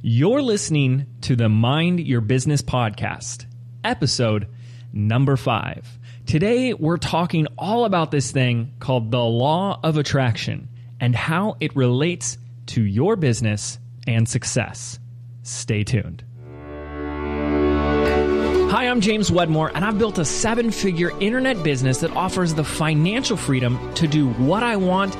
You're listening to the Mind Your Business podcast, episode number 5. Today, we're talking all about this thing called the law of attraction and how it relates to your business and success. Stay tuned. Hi, I'm James Wedmore, and I've built a 7-figure internet business that offers the financial freedom to do what I want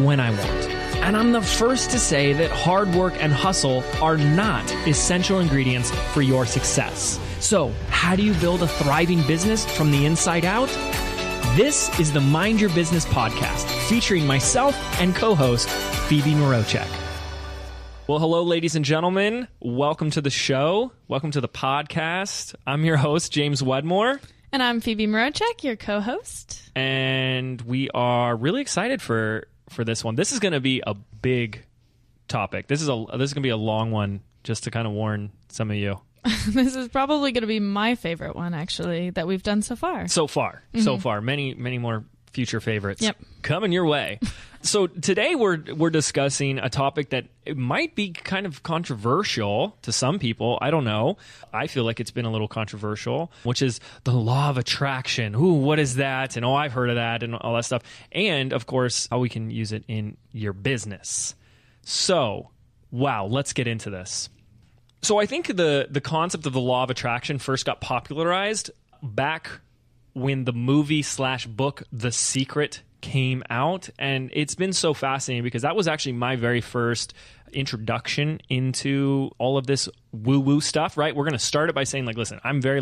when I want. And I'm the first to say that hard work and hustle are not essential ingredients for your success. So, how do you build a thriving business from the inside out? This is the Mind Your Business podcast, featuring myself and co-host Phoebe Mroczek. Well, hello, ladies and gentlemen. Welcome to the show. Welcome to the podcast. I'm your host, James Wedmore. And I'm Phoebe Mroczek, your co-host. And we are really excited for this one. This is going to be a big topic. This is going to be a long one, just to kind of warn some of you. This is probably going to be my favorite one, actually, that we've done so far. So far. Many more future favorites coming your way. So today we're discussing a topic that it might be kind of controversial to some people. I don't know. I feel like it's been a little controversial, which is the law of attraction. Ooh, what is that? And I've heard of that and all that stuff. And of course, how we can use it in your business. So, wow, let's get into this. So I think the concept of the law of attraction first got popularized back when the movie/book The Secret came out, and it's been so fascinating because that was actually my very first introduction into all of this woo-woo stuff, right? We're going to start it by saying, like, listen, I'm very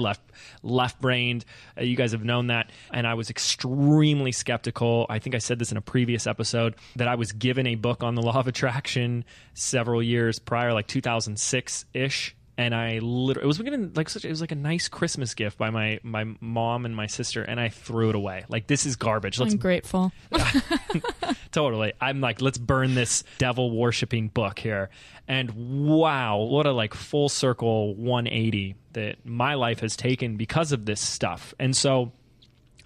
left-brained. You guys have known that, and I was extremely skeptical. I think I said this in a previous episode, that I was given a book on the law of attraction several years prior, like 2006-ish. And I literally, it was like a nice Christmas gift by my mom and my sister, and I threw it away. Like, this is garbage. I'm grateful. Totally. I'm like, let's burn this devil worshipping book here. And wow, what a full circle 180 that my life has taken because of this stuff. And so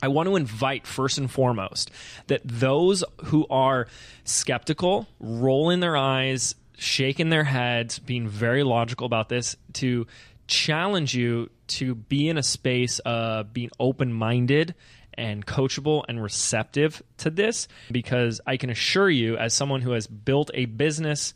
I want to invite, first and foremost, that those who are skeptical, rolling their eyes, shaking their heads, being very logical about this, to challenge you to be in a space of being open-minded and coachable and receptive to this, because I can assure you, as someone who has built a business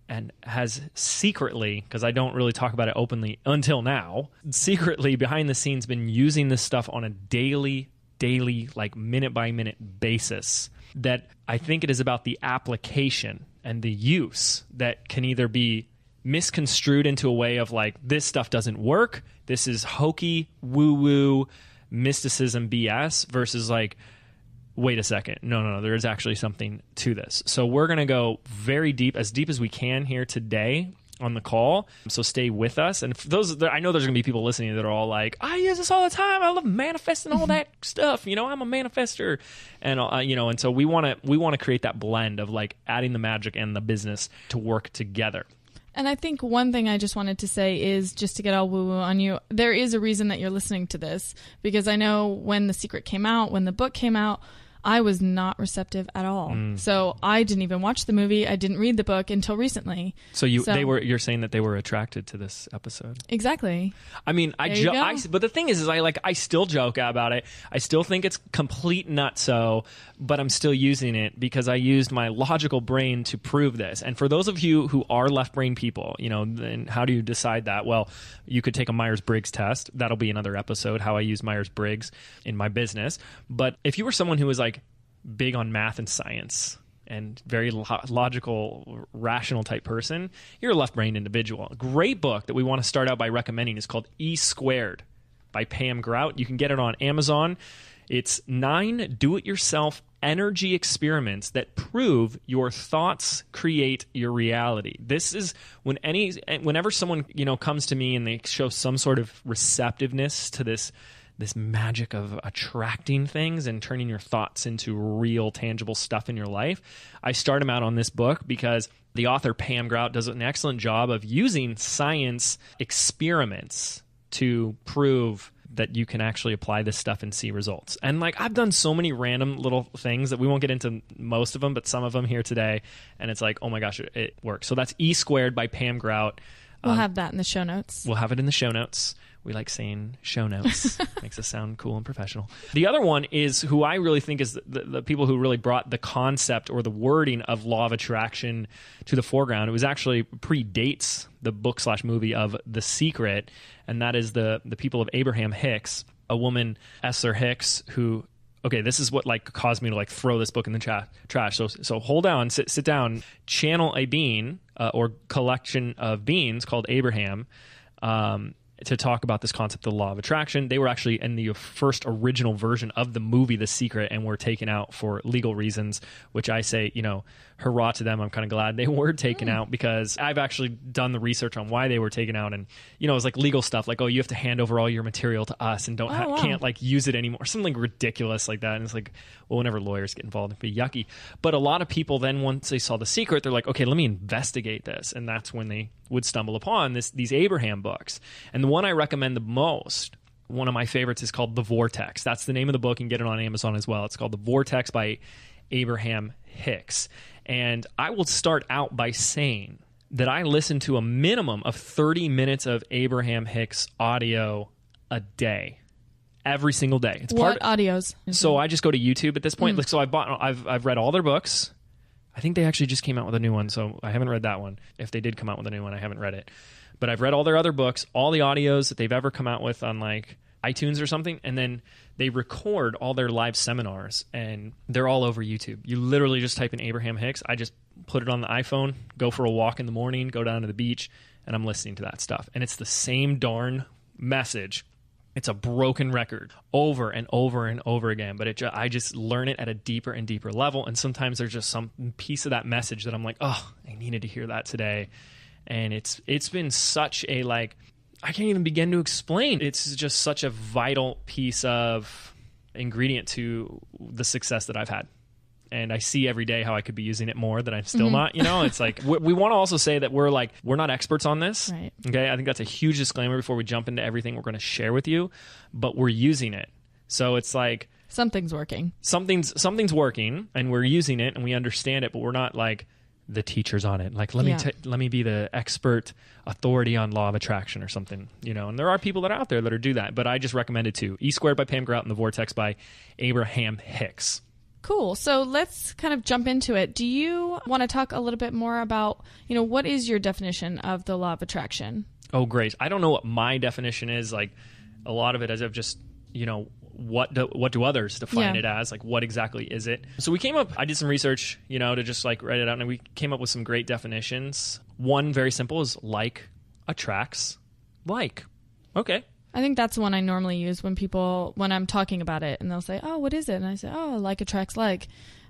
and has secretly, because I don't really talk about it openly until now, secretly behind the scenes been using this stuff on a daily, minute-by-minute basis, that I think it is about the application and the use that can either be misconstrued into a way of like, this stuff doesn't work, this is hokey, woo-woo, mysticism BS, versus like, wait a second, no, there is actually something to this. So we're going to go very deep as we can here today on the call. So stay with us. And for those, I know there's going to be people listening that are all like, I use this all the time. I love manifesting all that stuff. I'm a manifester. And, and so we want to create that blend of like adding the magic and the business to work together. And I think one thing I just wanted to say is, just to get all woo-woo on you, there is a reason that you're listening to this, because I know when The Secret came out, when the book came out, I was not receptive at all. So I didn't even watch the movie. I didn't read the book until recently. So you're saying that they were attracted to this episode. Exactly. I mean, but the thing is I still joke about it. I still think it's complete nutso, but I'm still using it because I used my logical brain to prove this. And for those of you who are left brain people, then how do you decide that? Well, you could take a Myers-Briggs test. That'll be another episode, how I use Myers-Briggs in my business. But if you were someone who was like big on math and science and very logical, rational type person, you're a left-brained individual. A great book that we want to start out by recommending is called E-Squared by Pam Grout. You can get it on Amazon. It's 9 do-it-yourself energy experiments that prove your thoughts create your reality. This is whenever someone comes to me and they show some sort of receptiveness to this magic of attracting things and turning your thoughts into real, tangible stuff in your life, I start them out on this book because the author, Pam Grout, does an excellent job of using science experiments to prove that you can actually apply this stuff and see results. And I've done so many random little things that we won't get into most of them, but some of them here today. And it's like, oh my gosh, it works. So that's E Squared by Pam Grout. We'll have that in the show notes. We'll have it in the show notes. We like saying show notes. Makes us sound cool and professional. The other one is who I really think is the people who really brought the concept or the wording of law of attraction to the foreground. It was actually predates the book/movie of The Secret, and that is the people of Abraham Hicks, a woman, Esther Hicks, who... Okay, this is what like caused me to like throw this book in the trash. So hold on, sit down, channel a being or collection of beings called Abraham to talk about this concept of the law of attraction. They were actually in the first original version of the movie The Secret and were taken out for legal reasons, which I say, hurrah to them. I'm kind of glad they were taken out because I've actually done the research on why they were taken out. And, it was like legal stuff like, oh, you have to hand over all your material to us and can't like use it anymore. Something ridiculous like that. And it's like, well, whenever lawyers get involved, it'd be yucky. But a lot of people then, once they saw The Secret, they're like, okay, let me investigate this. And that's when they would stumble upon these Abraham books. And the one I recommend the most, one of my favorites, is called The Vortex. That's the name of the book. You can get it on Amazon as well. It's called The Vortex by Abraham Hicks. And I will start out by saying that I listen to a minimum of 30 minutes of Abraham Hicks audio a day. Every single day. It's audios? So I just go to YouTube at this point. Like, so I've read all their books. I think they actually just came out with a new one, so I haven't read that one. If they did come out with a new one, I haven't read it. But I've read all their other books, all the audios that they've ever come out with on like iTunes or something, and then they record all their live seminars, and they're all over YouTube. You literally just type in Abraham Hicks. I just put it on the iPhone, go for a walk in the morning, go down to the beach, and I'm listening to that stuff. And it's the same darn message. It's a broken record over and over and over again, but I just learn it at a deeper and deeper level. And sometimes there's just some piece of that message that I'm like, oh, I needed to hear that today. And it's been such a, like, I can't even begin to explain. It's just such a vital piece of ingredient to the success that I've had. And I see every day how I could be using it more, that I'm still not, It's like, we want to also say that we're not experts on this. Right. Okay. I think that's a huge disclaimer before we jump into everything we're going to share with you, but we're using it. So it's like, something's working. Something's working, and we're using it and we understand it, but we're not like the teachers on it. Like, let me be the expert authority on law of attraction or something, and there are people that are out there that do that, but I just recommend it too. E Squared by Pam Grout and The Vortex by Abraham Hicks. Cool. So let's kind of jump into it. Do you want to talk a little bit more about, what is your definition of the law of attraction? Oh, great. I don't know what my definition is. Like, a lot of it is of just, what do others define it as? Like, what exactly is it? So I did some research, to just like write it out, and we came up with some great definitions. One very simple is like attracts like. Okay. I think that's the one I normally use when I'm talking about it, and they'll say, oh, what is it? And I say, oh, like attracts like.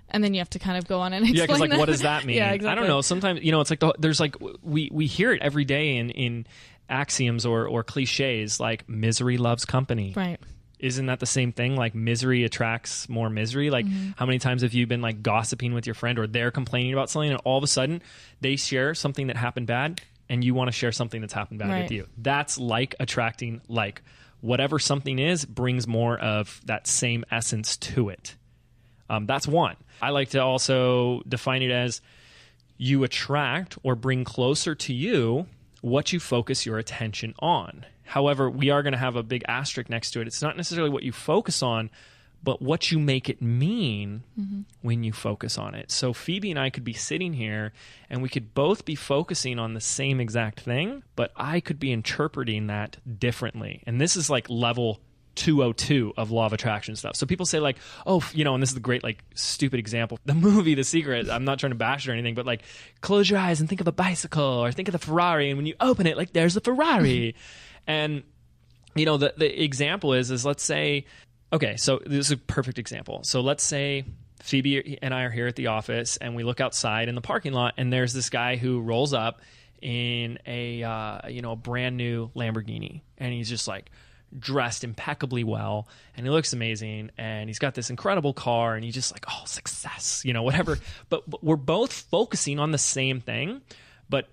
And then you have to kind of go on and explain because like, what does that mean? Yeah, exactly. I don't know. Sometimes, it's like there's like, we hear it every day in axioms or cliches, like misery loves company. Right. Isn't that the same thing? Like, misery attracts more misery. Like, how many times have you been like gossiping with your friend, or they're complaining about something, and all of a sudden they share something that happened bad, and you want to share something that's happened bad with you? That's like attracting like. Whatever something is brings more of that same essence to it. That's one. I like to also define it as you attract or bring closer to you what you focus your attention on. However, we are going to have a big asterisk next to it. It's not necessarily what you focus on, but what you make it mean when you focus on it. So Phoebe and I could be sitting here, and we could both be focusing on the same exact thing, but I could be interpreting that differently. And this is like level 202 of law of attraction stuff. So people say like, oh, and this is the great like stupid example. The movie The Secret, I'm not trying to bash it or anything, but like, close your eyes and think of a bicycle, or think of the Ferrari, and when you open it, like, there's the Ferrari. And, the example is let's say, okay, so this is a perfect example. So let's say Phoebe and I are here at the office, and we look outside in the parking lot, and there's this guy who rolls up in a brand new Lamborghini, and he's just like dressed impeccably well, and he looks amazing, and he's got this incredible car, and he's just like, oh, success, whatever. But we're both focusing on the same thing. But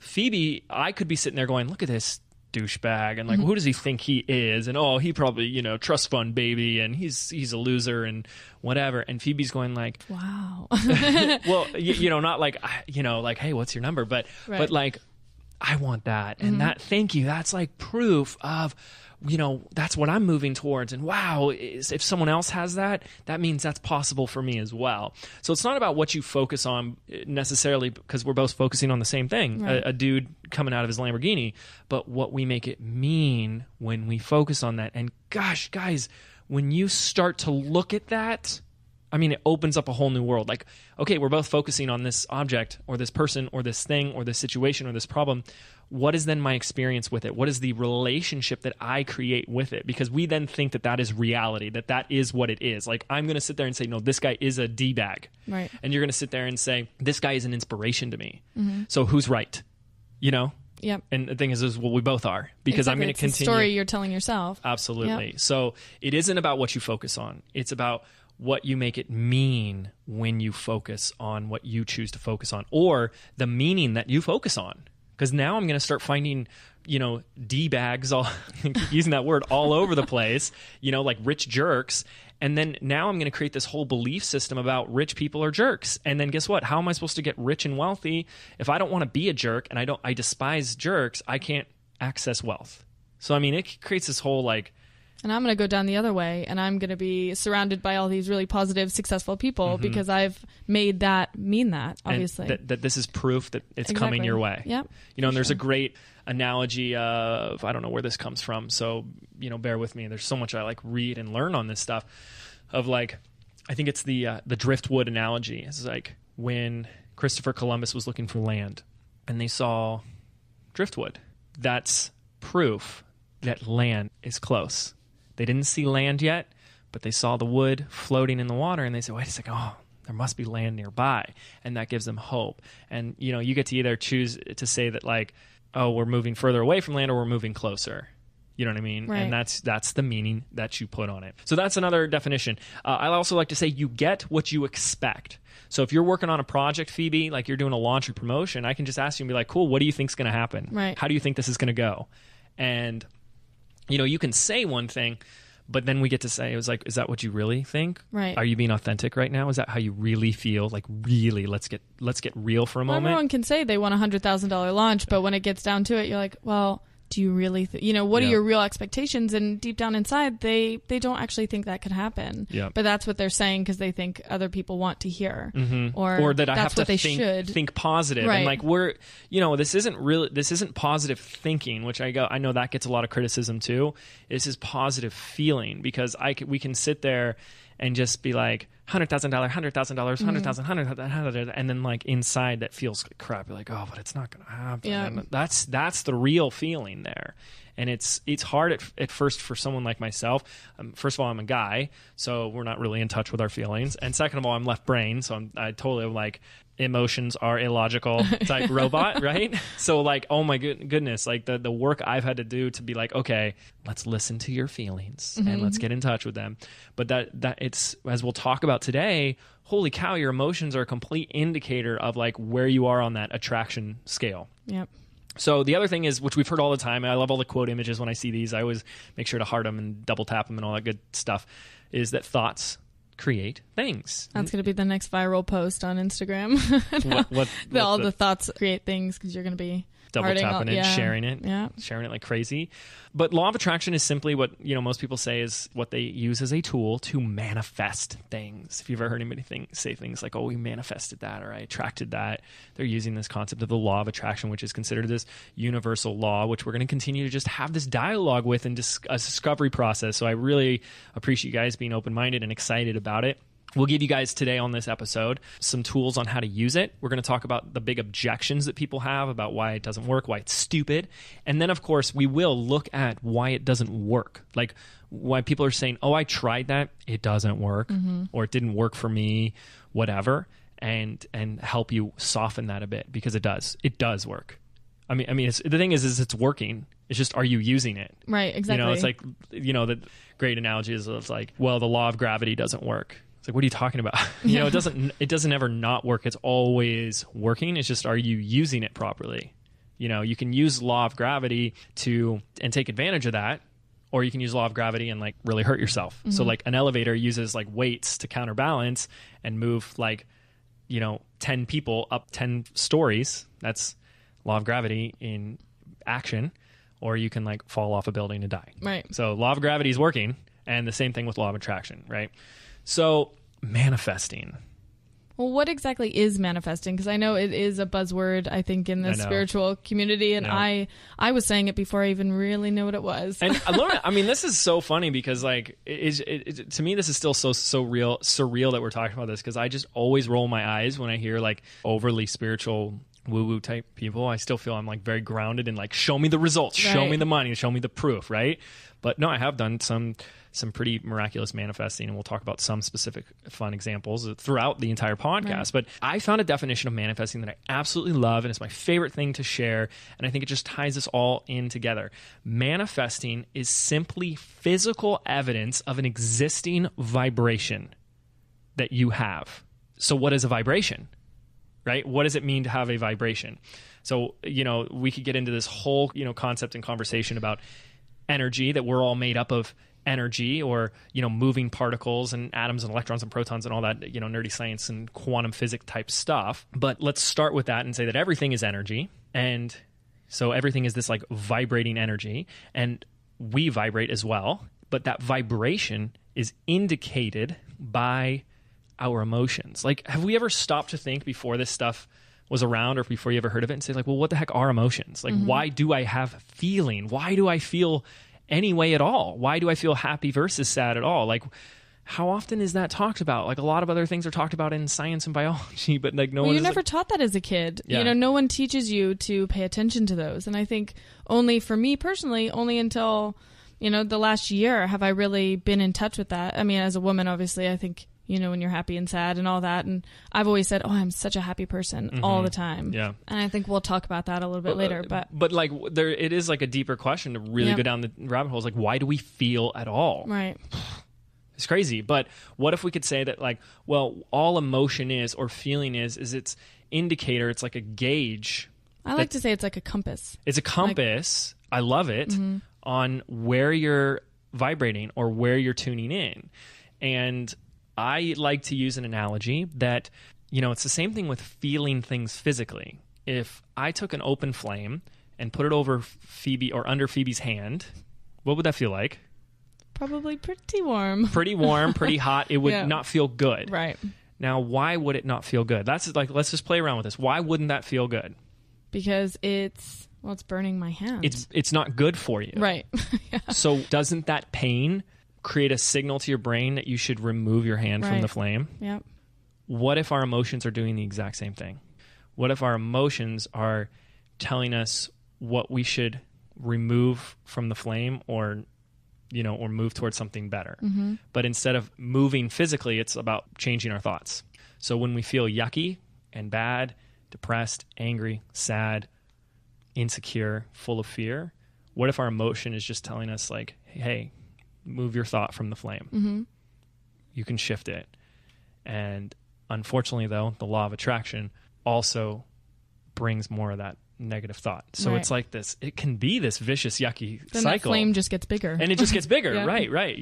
Phoebe, I could be sitting there going, look at this douchebag, and like, who does he think he is, and oh, he probably trust fund baby, and he's a loser and whatever. And Phoebe's going like, wow. well, not like like, hey, what's your number, but like, I want that. And that, thank you. That's like proof of, that's what I'm moving towards. And wow, if someone else has that, that means that's possible for me as well. So it's not about what you focus on necessarily, because we're both focusing on the same thing, right. A dude coming out of his Lamborghini, but what we make it mean when we focus on that. And gosh, guys, when you start to look at that, I mean, it opens up a whole new world. Like, okay, we're both focusing on this object or this person or this thing or this situation or this problem. What is then my experience with it? What is the relationship that I create with it? Because we then think that that is reality, that that is what it is. Like, I'm going to sit there and say, no, this guy is a D-bag. Right. And you're going to sit there and say, this guy is an inspiration to me. So who's right? Yep. And the thing is well, we both are, because exactly. I'm going to continue. It's the story you're telling yourself. Absolutely. Yep. So it isn't about what you focus on. It's about what you make it mean when you focus on what you choose to focus on, or the meaning that you focus on. Because now I'm going to start finding, D-bags, using that word, all over the place, like rich jerks. And then now I'm going to create this whole belief system about rich people are jerks. And then guess what? How am I supposed to get rich and wealthy if I don't want to be a jerk and I despise jerks? I can't access wealth. So, I mean, it creates this whole and I'm going to go down the other way, and I'm going to be surrounded by all these really positive, successful people because I've made that mean that, obviously. And that this is proof that it's coming your way. Yep. And there's a great analogy of, I don't know where this comes from, so, bear with me. There's so much I read and learn on this stuff of I think it's the driftwood analogy. It's like when Christopher Columbus was looking for land and they saw driftwood. That's proof that land is close. They didn't see land yet, but they saw the wood floating in the water, and they said, wait a second, there must be land nearby. And that gives them hope. And, you get to either choose to say that, we're moving further away from land or we're moving closer. You know what I mean? Right. And that's the meaning that you put on it. So that's another definition. I also like to say you get what you expect. So if you're working on a project, Phoebe, like you're doing a launch or promotion, I can just ask you and be like, cool, what do you think's going to happen? Right. How do you think this is going to go? And you can say one thing, but then we get to say, is that what you really think? Right. Are you being authentic right now? Is that how you really feel? Like, really, let's get real for a moment. Everyone can say they want $100,000 launch, but when it gets down to it, you're like, well, do you really, what are your real expectations? And deep down inside, they don't actually think that could happen. Yep. But that's what they're saying because they think other people want to hear, or that I have to should think positive. Right. And this isn't positive thinking, which I know that gets a lot of criticism too. This is positive feeling, because we can sit there and just be like, $100,000, $100,000, and then inside that feels like crap. You're like, oh, but it's not going to happen. Yeah. And that's the real feeling there. And it's hard at first for someone like myself. First of all, I'm a guy, so we're not really in touch with our feelings. And second of all, I'm left brain, so I totally am emotions are illogical type robot, right? So oh my goodness, the work I've had to do to be okay, let's listen to your feelings and let's get in touch with them. But that it's, as we'll talk about today, holy cow, your emotions are a complete indicator of where you are on that attraction scale. Yep. So the other thing is, which we've heard all the time, and I love all the quote images when I see these, I always make sure to heart them and double tap them and all that good stuff, is that thoughts create things. That's going to be the next viral post on Instagram. All the thoughts create things, because you're going to be double tapping it, sharing it like crazy. But law of attraction is simply what most people say is what they use as a tool to manifest things. If you've ever heard anybody say things like, oh, we manifested that, or I attracted that, they're using this concept of the law of attraction, which is considered this universal law, which we're going to continue to just have this dialogue with and a discovery process. So I really appreciate you guys being open-minded and excited about it. We'll give you guys today on this episode some tools on how to use it. We're going to talk about the big objections that people have about why it doesn't work, why it's stupid. And then, of course, we will look at why it doesn't work. Why people are saying, oh, I tried that, it doesn't work, or it didn't work for me, whatever, and help you soften that a bit, because it does. It does work. I mean, the thing is it's working. It's just, are you using it? Right, exactly. It's the great analogy is it's well, the law of gravity doesn't work. It's what are you talking about? It doesn't ever not work. It's always working. It's just, are you using it properly? You can use law of gravity and take advantage of that, or you can use law of gravity and really hurt yourself. So an elevator uses weights to counterbalance and move 10 people up 10 stories. That's law of gravity in action, or you can like fall off a building and die. Right. So law of gravity is working, and the same thing with law of attraction, right? So manifesting. Well, what exactly is manifesting? Because I know it is a buzzword, I think, in the spiritual community, and I was saying it before I even really knew what it was. And I mean, this is so funny because, like, to me, this is still so surreal that we're talking about this, because I just always roll my eyes when I hear, like, overly spiritual woo-woo type people. I still feel I'm, like, very grounded and, like, show me the results, show me the money, show me the proof, right? But no, I have done some pretty miraculous manifesting, and we'll talk about some specific fun examples throughout the entire podcast. Right. But I found a definition of manifesting that I absolutely love, and it's my favorite thing to share, and I think it just ties us all in together. Manifesting is simply physical evidence of an existing vibration that you have. So what is a vibration, right? What does it mean to have a vibration? So, we could get into this whole, concept and conversation about energy, that we're all made up of energy, or moving particles and atoms and electrons and protons and all that nerdy science and quantum physics type stuff. But let's start with that and say that everything is energy, and so everything is this like vibrating energy, and we vibrate as well. But that vibration is indicated by our emotions. Like, have we ever stopped to think before this stuff was around, or before you ever heard of it, and say like, well, what the heck are emotions? Like, why do I have feeling? Why do I feel any way at all? Why do I feel happy versus sad at all? Like, how often is that talked about? Like, a lot of other things are talked about in science and biology, but like no one. You never taught that as a kid. Yeah. No one teaches you to pay attention to those. And I think only for me personally, only until the last year have I really been in touch with that. I mean, as a woman, obviously, I think when you're happy and sad and all that. And I've always said, oh, I'm such a happy person all the time. Yeah. And I think we'll talk about that a little bit later. But like, it is like a deeper question to really go down the rabbit hole. Like, why do we feel at all? Right. It's crazy. But what if we could say that, like, well, all emotion is, or feeling is its indicator. It's like a gauge. I like to say it's like a compass. It's a compass. I love it, on where you're vibrating or where you're tuning in. And I like to use an analogy that, it's the same thing with feeling things physically. If I took an open flame and put it over Phoebe or under Phoebe's hand, what would that feel like? Probably pretty warm. Pretty warm, pretty hot. It would not feel good. Right. Now, why would it not feel good? That's like, let's just play around with this. Why wouldn't that feel good? Because it's burning my hand. It's not good for you. Right. Yeah. So doesn't that pain create a signal to your brain that you should remove your hand from the flame? Yep. What if our emotions are doing the exact same thing? What if our emotions are telling us what we should remove from the flame, or move towards something better? But instead of moving physically, it's about changing our thoughts. So when we feel yucky and bad, depressed, angry, sad, insecure, full of fear, what if our emotion is just telling us like, hey, move your thought from the flame. You can shift it. And unfortunately, though, the law of attraction also brings more of that negative thought. So it's like this, it can be this vicious, yucky then cycle. That flame just gets bigger. And it just gets bigger. Yeah. Right.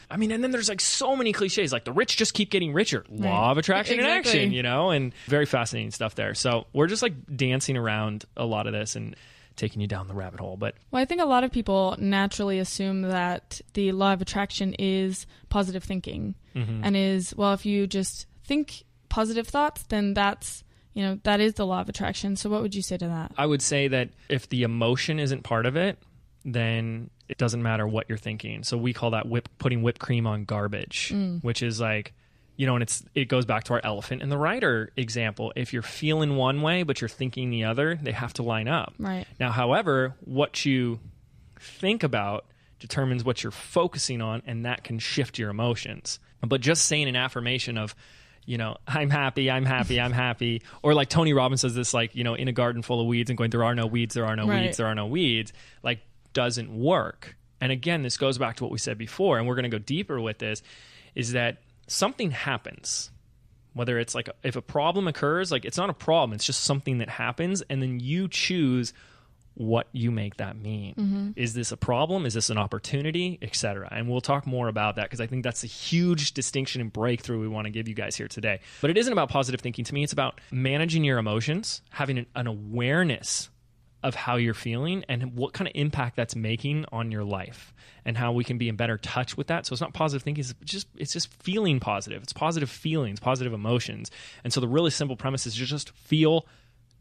I mean, and then there's like so many cliches, like the rich just keep getting richer. Law of attraction in action, and very fascinating stuff there. So we're just like dancing around a lot of this and taking you down the rabbit hole. But I think a lot of people naturally assume that the law of attraction is positive thinking, and is, well, if you just think positive thoughts, then that's that is the law of attraction. So what would you say to that? I would say that if the emotion isn't part of it, then it doesn't matter what you're thinking. So we call that putting whipped cream on garbage, which is like, and it goes back to our elephant in the rider example. If you're feeling one way, but you're thinking the other, they have to line up. Right. Now, however, what you think about determines what you're focusing on, and that can shift your emotions. But just saying an affirmation of, I'm happy, I'm happy, I'm happy. Or like Tony Robbins says this, like, in a garden full of weeds and going, there are no weeds, there are no weeds, there are no weeds, like, doesn't work. And again, this goes back to what we said before, and we're going to go deeper with this, is that something happens. Whether it's like, if a problem occurs, like, it's not a problem, it's just something that happens, and then you choose what you make that mean. Is this a problem? Is this an opportunity? Etc. And we'll talk more about that, because I think that's a huge distinction and breakthrough we want to give you guys here today. But it isn't about positive thinking. To me, it's about managing your emotions, having an awareness of how you're feeling and what kind of impact that's making on your life, and how we can be in better touch with that. So it's not positive thinking, it's just feeling positive. It's positive feelings, positive emotions. And so the really simple premise is just feel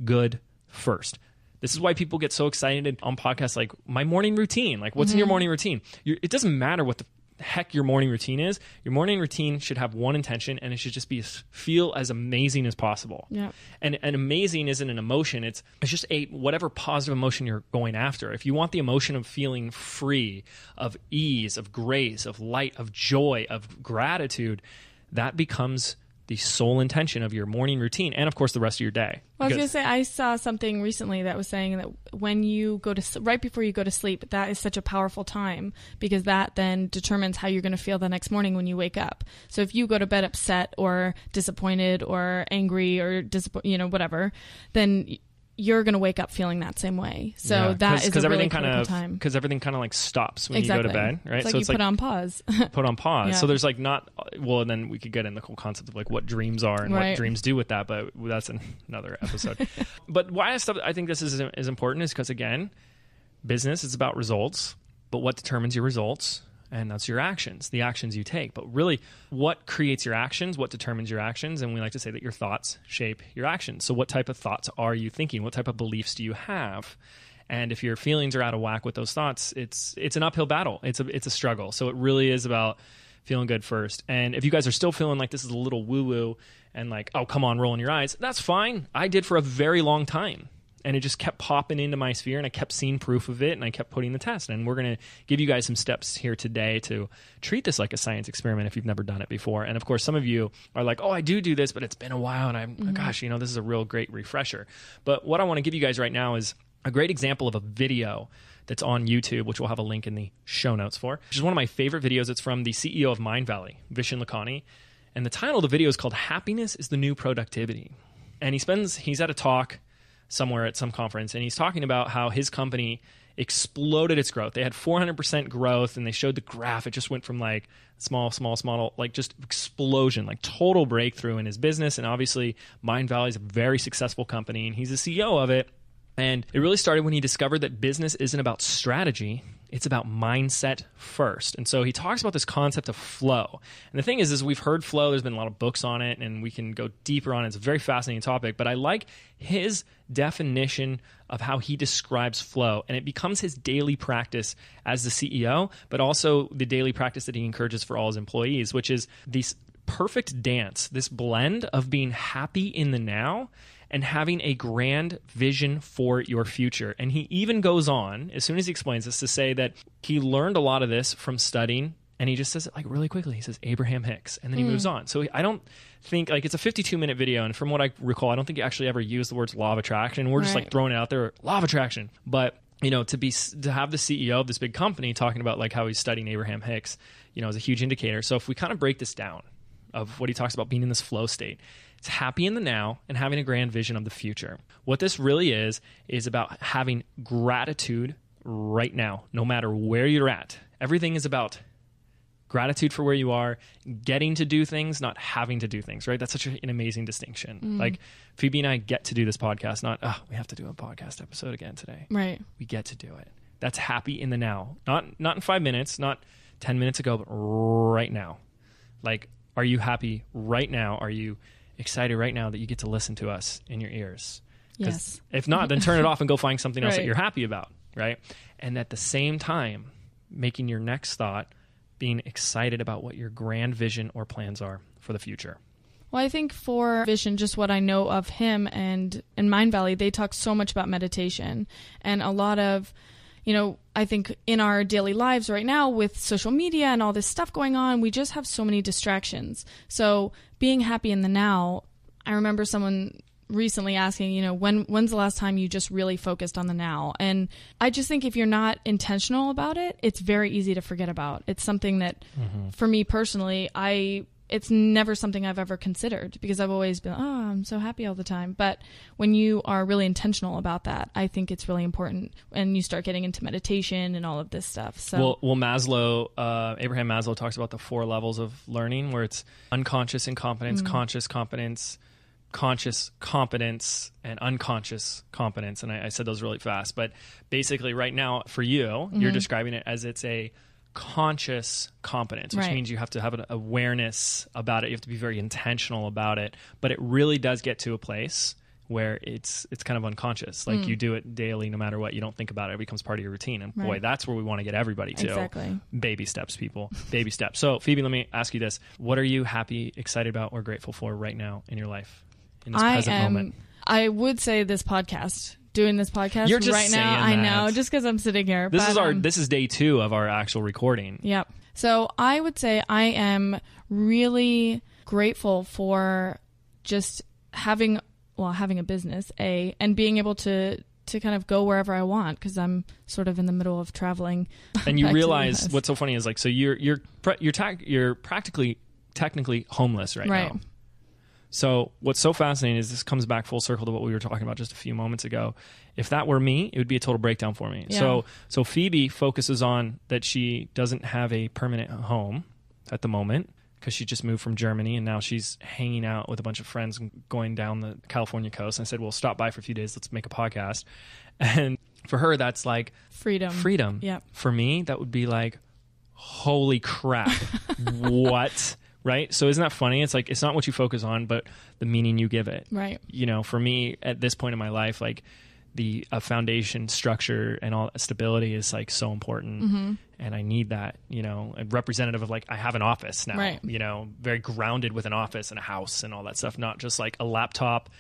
good first. This is why people get so excited on podcasts like my morning routine. Like, what's in your morning routine? It doesn't matter what the heck your morning routine is. Your morning routine should have one intention, and it should just be feel as amazing as possible. Yeah. And amazing isn't an emotion. It's just whatever positive emotion you're going after. If you want the emotion of feeling free, of ease, of grace, of light, of joy, of gratitude, that becomes the sole intention of your morning routine, and of course the rest of your day. Well, I was going to say, I saw something recently that was saying that when you go to right before you go to sleep, that is such a powerful time, because that then determines how you're going to feel the next morning when you wake up. So if you go to bed upset or disappointed or angry or whatever, then you're going to wake up feeling that same way. So that is a really critical time. Because everything kind of like stops when you go to bed, right? It's like you put on pause. Put on pause. Yeah. So there's like and then we could get in the whole concept of like what dreams are and what dreams do with that, but that's another episode. But why I think this is important is because, again, business is about results, but what determines your results? And that's your actions, the actions you take. But really, what creates your actions? What determines your actions? And we like to say that your thoughts shape your actions. So what type of thoughts are you thinking? What type of beliefs do you have? And if your feelings are out of whack with those thoughts, it's an uphill battle. It's a struggle. So it really is about feeling good first. And if you guys are still feeling like this is a little woo-woo and like, oh, come on, rolling your eyes, that's fine. I did for a very long time. And it just kept popping into my sphere, and I kept seeing proof of it, and I kept putting the test. And we're going to give you guys some steps here today to treat this like a science experiment if you've never done it before. And of course, some of you are like, oh, I do this, but it's been a while, and gosh, this is a real great refresher. But what I want to give you guys right now is a great example of a video that's on YouTube, which we'll have a link in the show notes for, which is one of my favorite videos. It's from the CEO of Mindvalley, Vishen Lakhani. And the title of the video is called Happiness is the New Productivity. And he's at a talk somewhere at some conference, and he's talking about how his company exploded its growth. They had 400% growth, and they showed the graph. It just went from like small, like just explosion, like total breakthrough in his business. And obviously Mindvalley is a very successful company, and he's the CEO of it. And it really started when he discovered that business isn't about strategy, it's about mindset first. And so he talks about this concept of flow. And the thing is we've heard flow, there's been a lot of books on it, and we can go deeper on it. It's a very fascinating topic, but I like his definition of how he describes flow. And it becomes his daily practice as the CEO, but also the daily practice that he encourages for all his employees, which is this perfect dance, this blend of being happy in the now and having a grand vision for your future. And he even goes on, as soon as he explains this, to say that he learned a lot of this from studying, and he just says it like really quickly. He says Abraham Hicks, and then he moves on. So I don't think, like, it's a 52-minute video, and from what I recall, I don't think he actually ever used the words law of attraction. We're just like throwing it out there, law of attraction. But to have the CEO of this big company talking about like how he's studying Abraham Hicks, is a huge indicator. So if we kind of break this down of what he talks about being in this flow state, it's happy in the now and having a grand vision of the future. What this really is about having gratitude right now, no matter where you're at. Everything is about gratitude for where you are, getting to do things, not having to do things, right? That's such an amazing distinction. Like Phoebe and I get to do this podcast, not, we have to do a podcast episode again today. Right. We get to do it. That's happy in the now. Not in 5 minutes, not 10 minutes ago, but right now. Like, are you happy right now? Are you excited right now that you get to listen to us in your ears? Yes. If not, then turn it off and go find something else that you're happy about, right? And at the same time, making your next thought being excited about what your grand vision or plans are for the future. Well, I think for Vishen, just what I know of him and in Mindvalley, they talk so much about meditation, and a lot of, I think in our daily lives right now with social media and all this stuff going on, we just have so many distractions. So being happy in the now, I remember someone recently asking, when's the last time you just really focused on the now? And I just think if you're not intentional about it, it's very easy to forget about. It's something that for me personally, it's never something I've ever considered, because I've always been, I'm so happy all the time. But when you are really intentional about that, I think it's really important. And you start getting into meditation and all of this stuff. So, well, Maslow, Abraham Maslow talks about the 4 levels of learning, where it's unconscious incompetence, conscious competence, conscious competence and unconscious competence. And I said those really fast. But basically right now for you, you're describing it as it's a conscious competence, which means you have to have an awareness about it. You have to be very intentional about it. But it really does get to a place where it's kind of unconscious. Like you do it daily, no matter what. You don't think about it. It becomes part of your routine. And boy, that's where we want to get everybody to. Exactly. Baby steps, people. Baby steps. So Phoebe, let me ask you this. What are you happy, excited about, or grateful for right now in your life, in this present moment? I would say this podcast. Doing this podcast You're just right now. saying I that. know, just because I'm sitting here. This is day 2 of our actual recording. Yep. So I would say I am really grateful for just having a business, and being able to kind of go wherever I want, because I'm sort of in the middle of traveling. And you realize what's so funny is like, so you're practically technically homeless right now. So what's so fascinating is this comes back full circle to what we were talking about just a few moments ago. If that were me, it would be a total breakdown for me. Yeah. So Phoebe focuses on that she doesn't have a permanent home at the moment, because she just moved from Germany and now she's hanging out with a bunch of friends and going down the California coast. And I said, well, stop by for a few days. Let's make a podcast. And for her, that's like freedom. Yep. For me, that would be like, holy crap. What? Right? So isn't that funny? It's like, it's not what you focus on, but the meaning you give it. Right. You know, for me at this point in my life, like the foundation structure and all stability is like so important. And I need that, you know, a representative of like, I have an office now, you know, very grounded with an office and a house and all that stuff, not just like a laptop,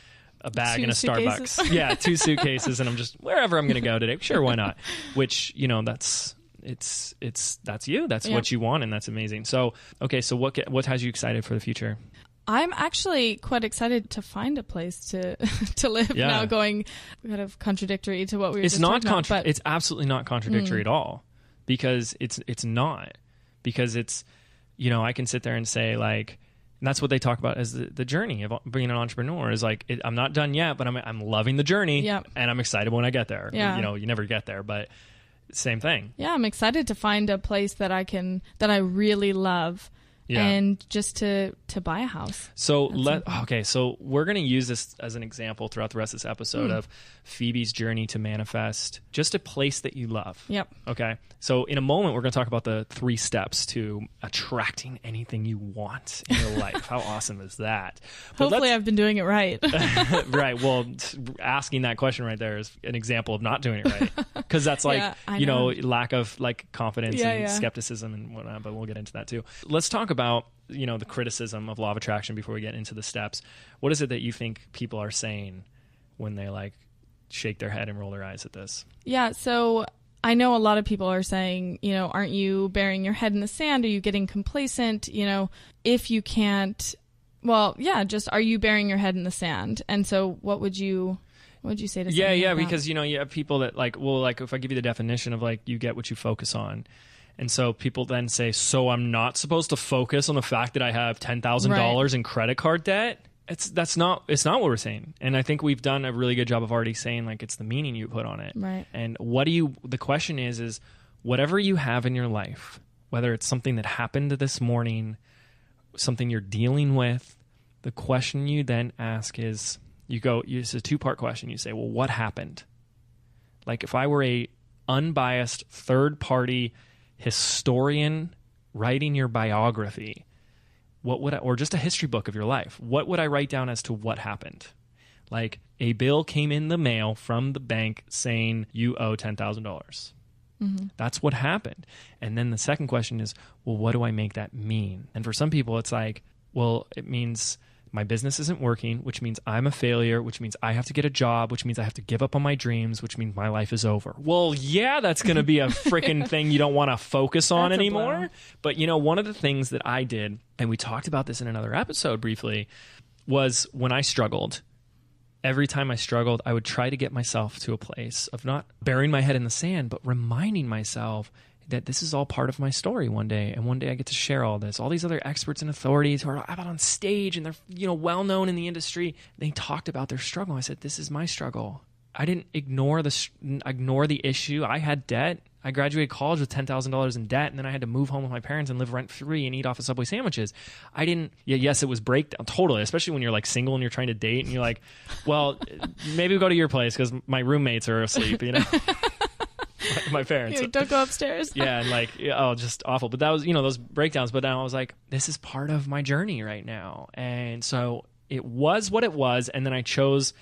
a bag, and a Starbucks. Yeah. 2 suitcases. And I'm just wherever I'm going to go today. Sure. Why not? Which, you know, that's you. That's what you want. And that's amazing. So, okay. So what has you excited for the future? I'm actually quite excited to find a place to live now, going kind of contradictory to what we were just talking about. But it's absolutely not contradictory at all, because it's not. Because it's, you know, I can sit there and say like, and that's what they talk about as the journey of being an entrepreneur is like, I'm not done yet, but I'm loving the journey and I'm excited when I get there. You know, you never get there, but same thing. Yeah, I'm excited to find a place that I really love. And just to buy a house. So so we're going to use this as an example throughout the rest of this episode of Phoebe's journey to manifest just a place that you love. Yep. Okay. So in a moment, we're going to talk about the 3 steps to attracting anything you want in your life. How awesome is that? But hopefully I've been doing it right. Right. Well, asking that question right there is an example of not doing it right. Because that's like, you know, lack of like confidence and skepticism and whatnot, but we'll get into that too. Let's talk about, you know, the criticism of law of attraction before we get into the steps. What is it that you think people are saying when they like shake their head and roll their eyes at this? Yeah, so I know a lot of people are saying, you know, aren't you burying your head in the sand? Are you getting complacent? You know, if you can't, well, just are you burying your head in the sand? And so what would you say to someone like that? Because, you know, you have people that like, well, like if I give you the definition of like, you get what you focus on. And so people then say, so I'm not supposed to focus on the fact that I have $10,000 in credit card debt? It's not what we're saying. And I think we've done a really good job of already saying like it's the meaning you put on it. Right. And the question is whatever you have in your life, whether it's something that happened this morning, something you're dealing with, the question you then ask is, it's a 2-part question. You say, well, what happened? Like if I were a unbiased third-party historian writing your biography, or just a history book of your life, what would I write down as to what happened? Like a bill came in the mail from the bank saying you owe $10,000. That's what happened. And then the second question is, well, what do I make that mean? And for some people, it's like, well, it means my business isn't working, which means I'm a failure, which means I have to get a job, which means I have to give up on my dreams, which means my life is over. Well, yeah, that's going to be a freaking thing you don't want to focus on anymore. But, you know, one of the things that I did, and we talked about this in another episode briefly, was when I struggled, every time I struggled, I would try to get myself to a place of not burying my head in the sand, but reminding myself that this is all part of my story one day. And one day I get to share all this. All these other experts and authorities who are out on stage and they're, you know, well-known in the industry, they talked about their struggle. I said, this is my struggle. I didn't ignore the issue. I had debt. I graduated college with $10,000 in debt, and then I had to move home with my parents and live rent-free and eat off of Subway sandwiches. I didn't... yes, it was breakdown, totally, especially when you're like single and you're trying to date and you're like, well, maybe we'll go to your place because my roommates are asleep, you know? My parents. Don't go upstairs. Yeah, and like, oh, just awful. But that was, those breakdowns. But now I was like, this is part of my journey right now. And so it was what it was, and then I chose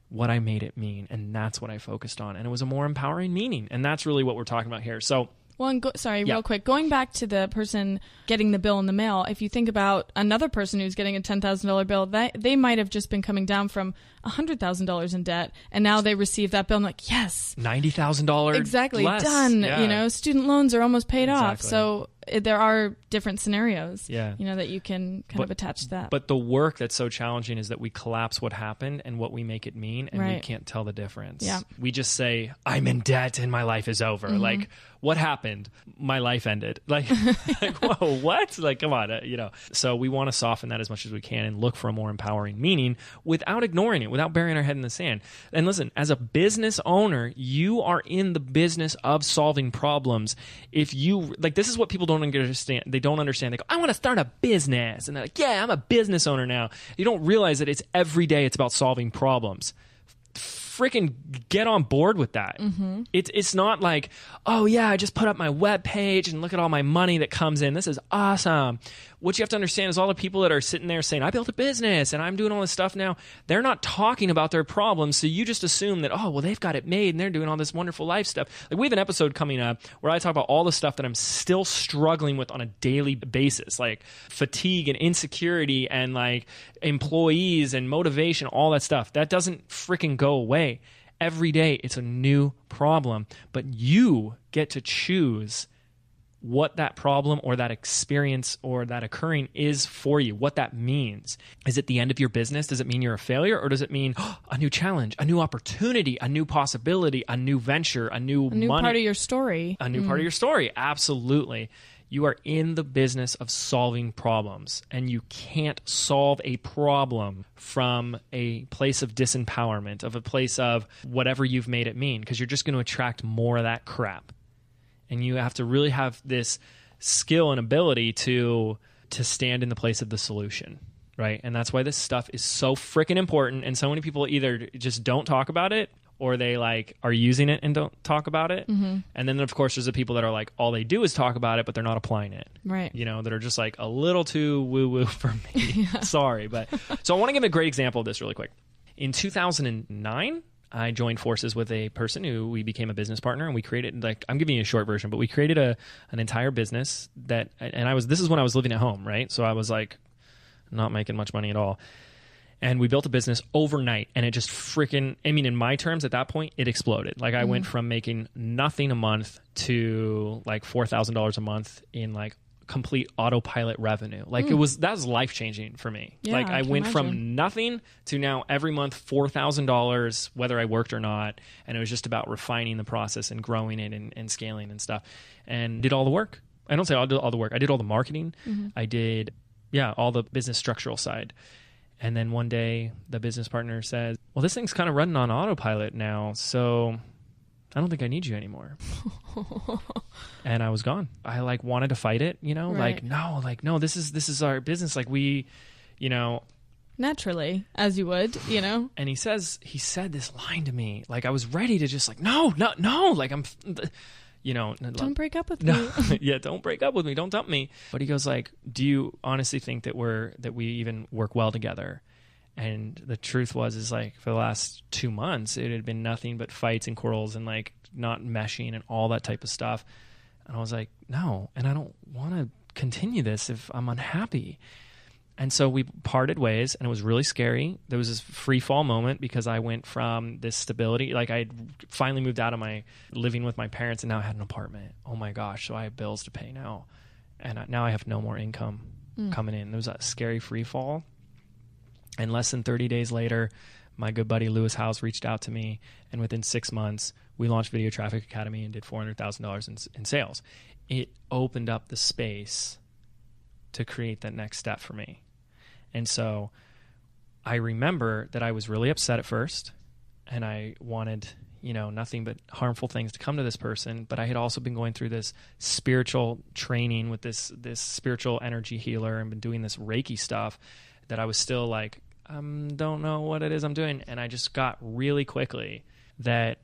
what I made it mean, and that's what I focused on, and it was a more empowering meaning, and that's really what we're talking about here. So real quick, going back to the person getting the bill in the mail, if you think about another person who's getting a $10,000 bill, they might have just been coming down from $100,000 in debt, and now they receive that bill and like, yes, $90,000 exactly less. Done. Yeah. Student loans are almost paid off. So there are different scenarios, that you can kind of attach to that. But the work that's so challenging is that we collapse what happened and what we make it mean, and we right. can't tell the difference. Yeah. We just say, I'm in debt and my life is over. Mm-hmm. Like, what happened? My life ended. Like whoa, what? Like, come on, So we want to soften that as much as we can and look for a more empowering meaning without ignoring it, without burying our head in the sand. And listen, as a business owner, you are in the business of solving problems. If you, like, this is what people don't understand. They don't understand. They go, I want to start a business. And they're like, yeah, I'm a business owner now. You don't realize that it's every day it's about solving problems. Freaking get on board with that. Mm-hmm. It's not like, oh yeah, I just put up my web page and look at all my money that comes in. This is awesome. What you have to understand is all the people that are sitting there saying, I built a business and I'm doing all this stuff now, they're not talking about their problems. So you just assume that, oh, well, they've got it made and they're doing all this wonderful life stuff. Like, we have an episode coming up where I talk about all the stuff that I'm still struggling with on a daily basis, like fatigue and insecurity and like employees and motivation, all that stuff. That doesn't freaking go away. Every day it's a new problem, but you get to choose what that problem or that experience or that occurring is for you, what that means. Is it the end of your business? Does it mean you're a failure? Or does it mean a new challenge, a new opportunity, a new possibility, a new venture, a new part of your story? A new part of your story. Absolutely. You are in the business of solving problems, and you can't solve a problem from a place of disempowerment, of a place of whatever you've made it mean, because you're just going to attract more of that crap. And you have to really have this skill and ability to stand in the place of the solution, right? And that's why this stuff is so freaking important. And so many people either just don't talk about it, or they like are using it and don't talk about it. Mm-hmm. And then of course there's the people that are like, all they do is talk about it, but they're not applying it. Right. That are just like a little too woo-woo for me. Yeah. Sorry. But so I want to give a great example of this really quick. In 2009, I joined forces with a person who we became a business partner, and we created, like, I'm giving you a short version, but we created an entire business this is when I was living at home, right? So I was like not making much money at all. And we built a business overnight, and it just in my terms at that point, it exploded. Like, I went from making nothing a month to like $4,000 a month in like complete autopilot revenue. Like, that was life-changing for me. Yeah, like, I went from nothing to now every month $4,000, whether I worked or not. And it was just about refining the process and growing it and scaling and stuff, and did all the work. I don't say I did all the work. I did all the marketing. Mm-hmm. I did, all the business structural side. And then one day the business partner says, well, this thing's kind of running on autopilot now, so I don't think I need you anymore. And I was gone. I like wanted to fight it, right. no, this is our business. Like, we, naturally, as you would, And he said this line to me. Like, I was ready to just like, no, like don't break up with me. Yeah, don't break up with me. Don't dump me. But he goes like, do you honestly think that we even work well together? And the truth is like, for the last 2 months, it had been nothing but fights and quarrels and like not meshing and all that type of stuff. And I was like, no, and I don't want to continue this if I'm unhappy. And so we parted ways, and it was really scary. There was this free fall moment because I went from this stability. Like, I finally moved out of my living with my parents, and now I had an apartment. Oh my gosh. So I have bills to pay now. And now I have no more income coming in. There was a scary free fall. And less than 30 days later, my good buddy Lewis Howes reached out to me. And within 6 months, we launched Video Traffic Academy and did $400,000 in sales. It opened up the space to create that next step for me. And so I remember that I was really upset at first, and I wanted, nothing but harmful things to come to this person. But I had also been going through this spiritual training with this spiritual energy healer and been doing this Reiki stuff that I was still like, don't know what it is I'm doing. And I just got really quickly that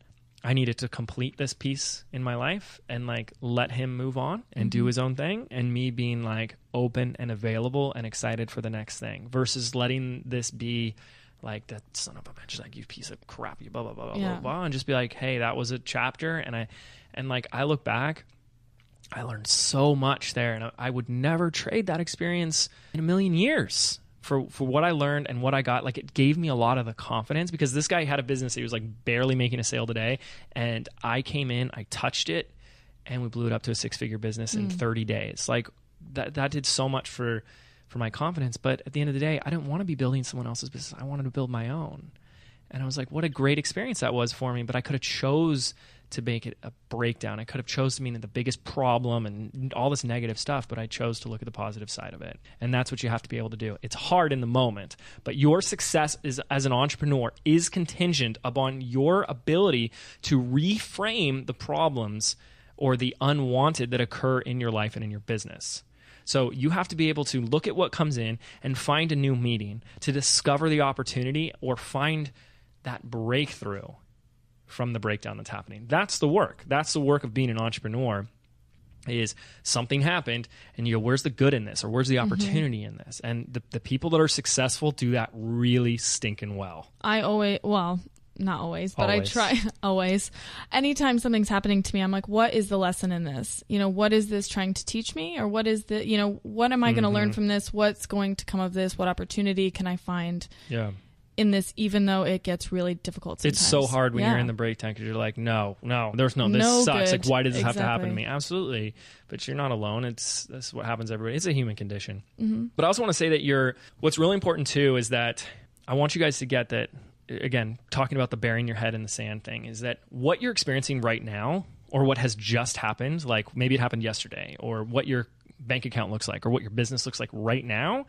I needed to complete this piece in my life and like let him move on and do his own thing, and me being like open and available and excited for the next thing versus letting this be like, that son of a bitch, like, you piece of crap, you blah, blah, blah, blah, blah, and just be like, hey, that was a chapter. And like, I look back, I learned so much there, and I would never trade that experience in a million years for what I learned and what I got. Like, it gave me a lot of the confidence, because this guy had a business that he was like barely making a sale today. And I came in, I touched it, and we blew it up to a 6-figure business in 30 days. Like that did so much for my confidence. But at the end of the day, I didn't want to be building someone else's business. I wanted to build my own. And I was like, what a great experience that was for me. But I could have chose to make it a breakdown. I could have chose to mean the biggest problem and all this negative stuff, but I chose to look at the positive side of it. And that's what you have to be able to do. It's hard in the moment, but your success as an entrepreneur is contingent upon your ability to reframe the problems or the unwanted that occur in your life and in your business. So you have to be able to look at what comes in and find a new meeting to discover the opportunity or find that breakthrough from the breakdown that's happening. That's the work. That's the work of being an entrepreneur, is something happened and you go, where's the good in this? Or where's the opportunity in this? And the people that are successful do that really stinking well. Not always, but always. I try always. Anytime something's happening to me, I'm like, what is the lesson in this? What is this trying to teach me? Or what is what am I going to learn from this? What's going to come of this? What opportunity can I find in this, even though it gets really difficult sometimes? It's so hard when you're in the breakdown, because you're like, no, this sucks. Like, why does this have to happen to me? Absolutely. But you're not alone. That's what happens to everybody. It's a human condition. But I also want to say that what's really important too is that I want you guys to get that, again, talking about the burying your head in the sand thing, is that what you're experiencing right now, or what has just happened, like maybe it happened yesterday, or what your bank account looks like, or what your business looks like right now,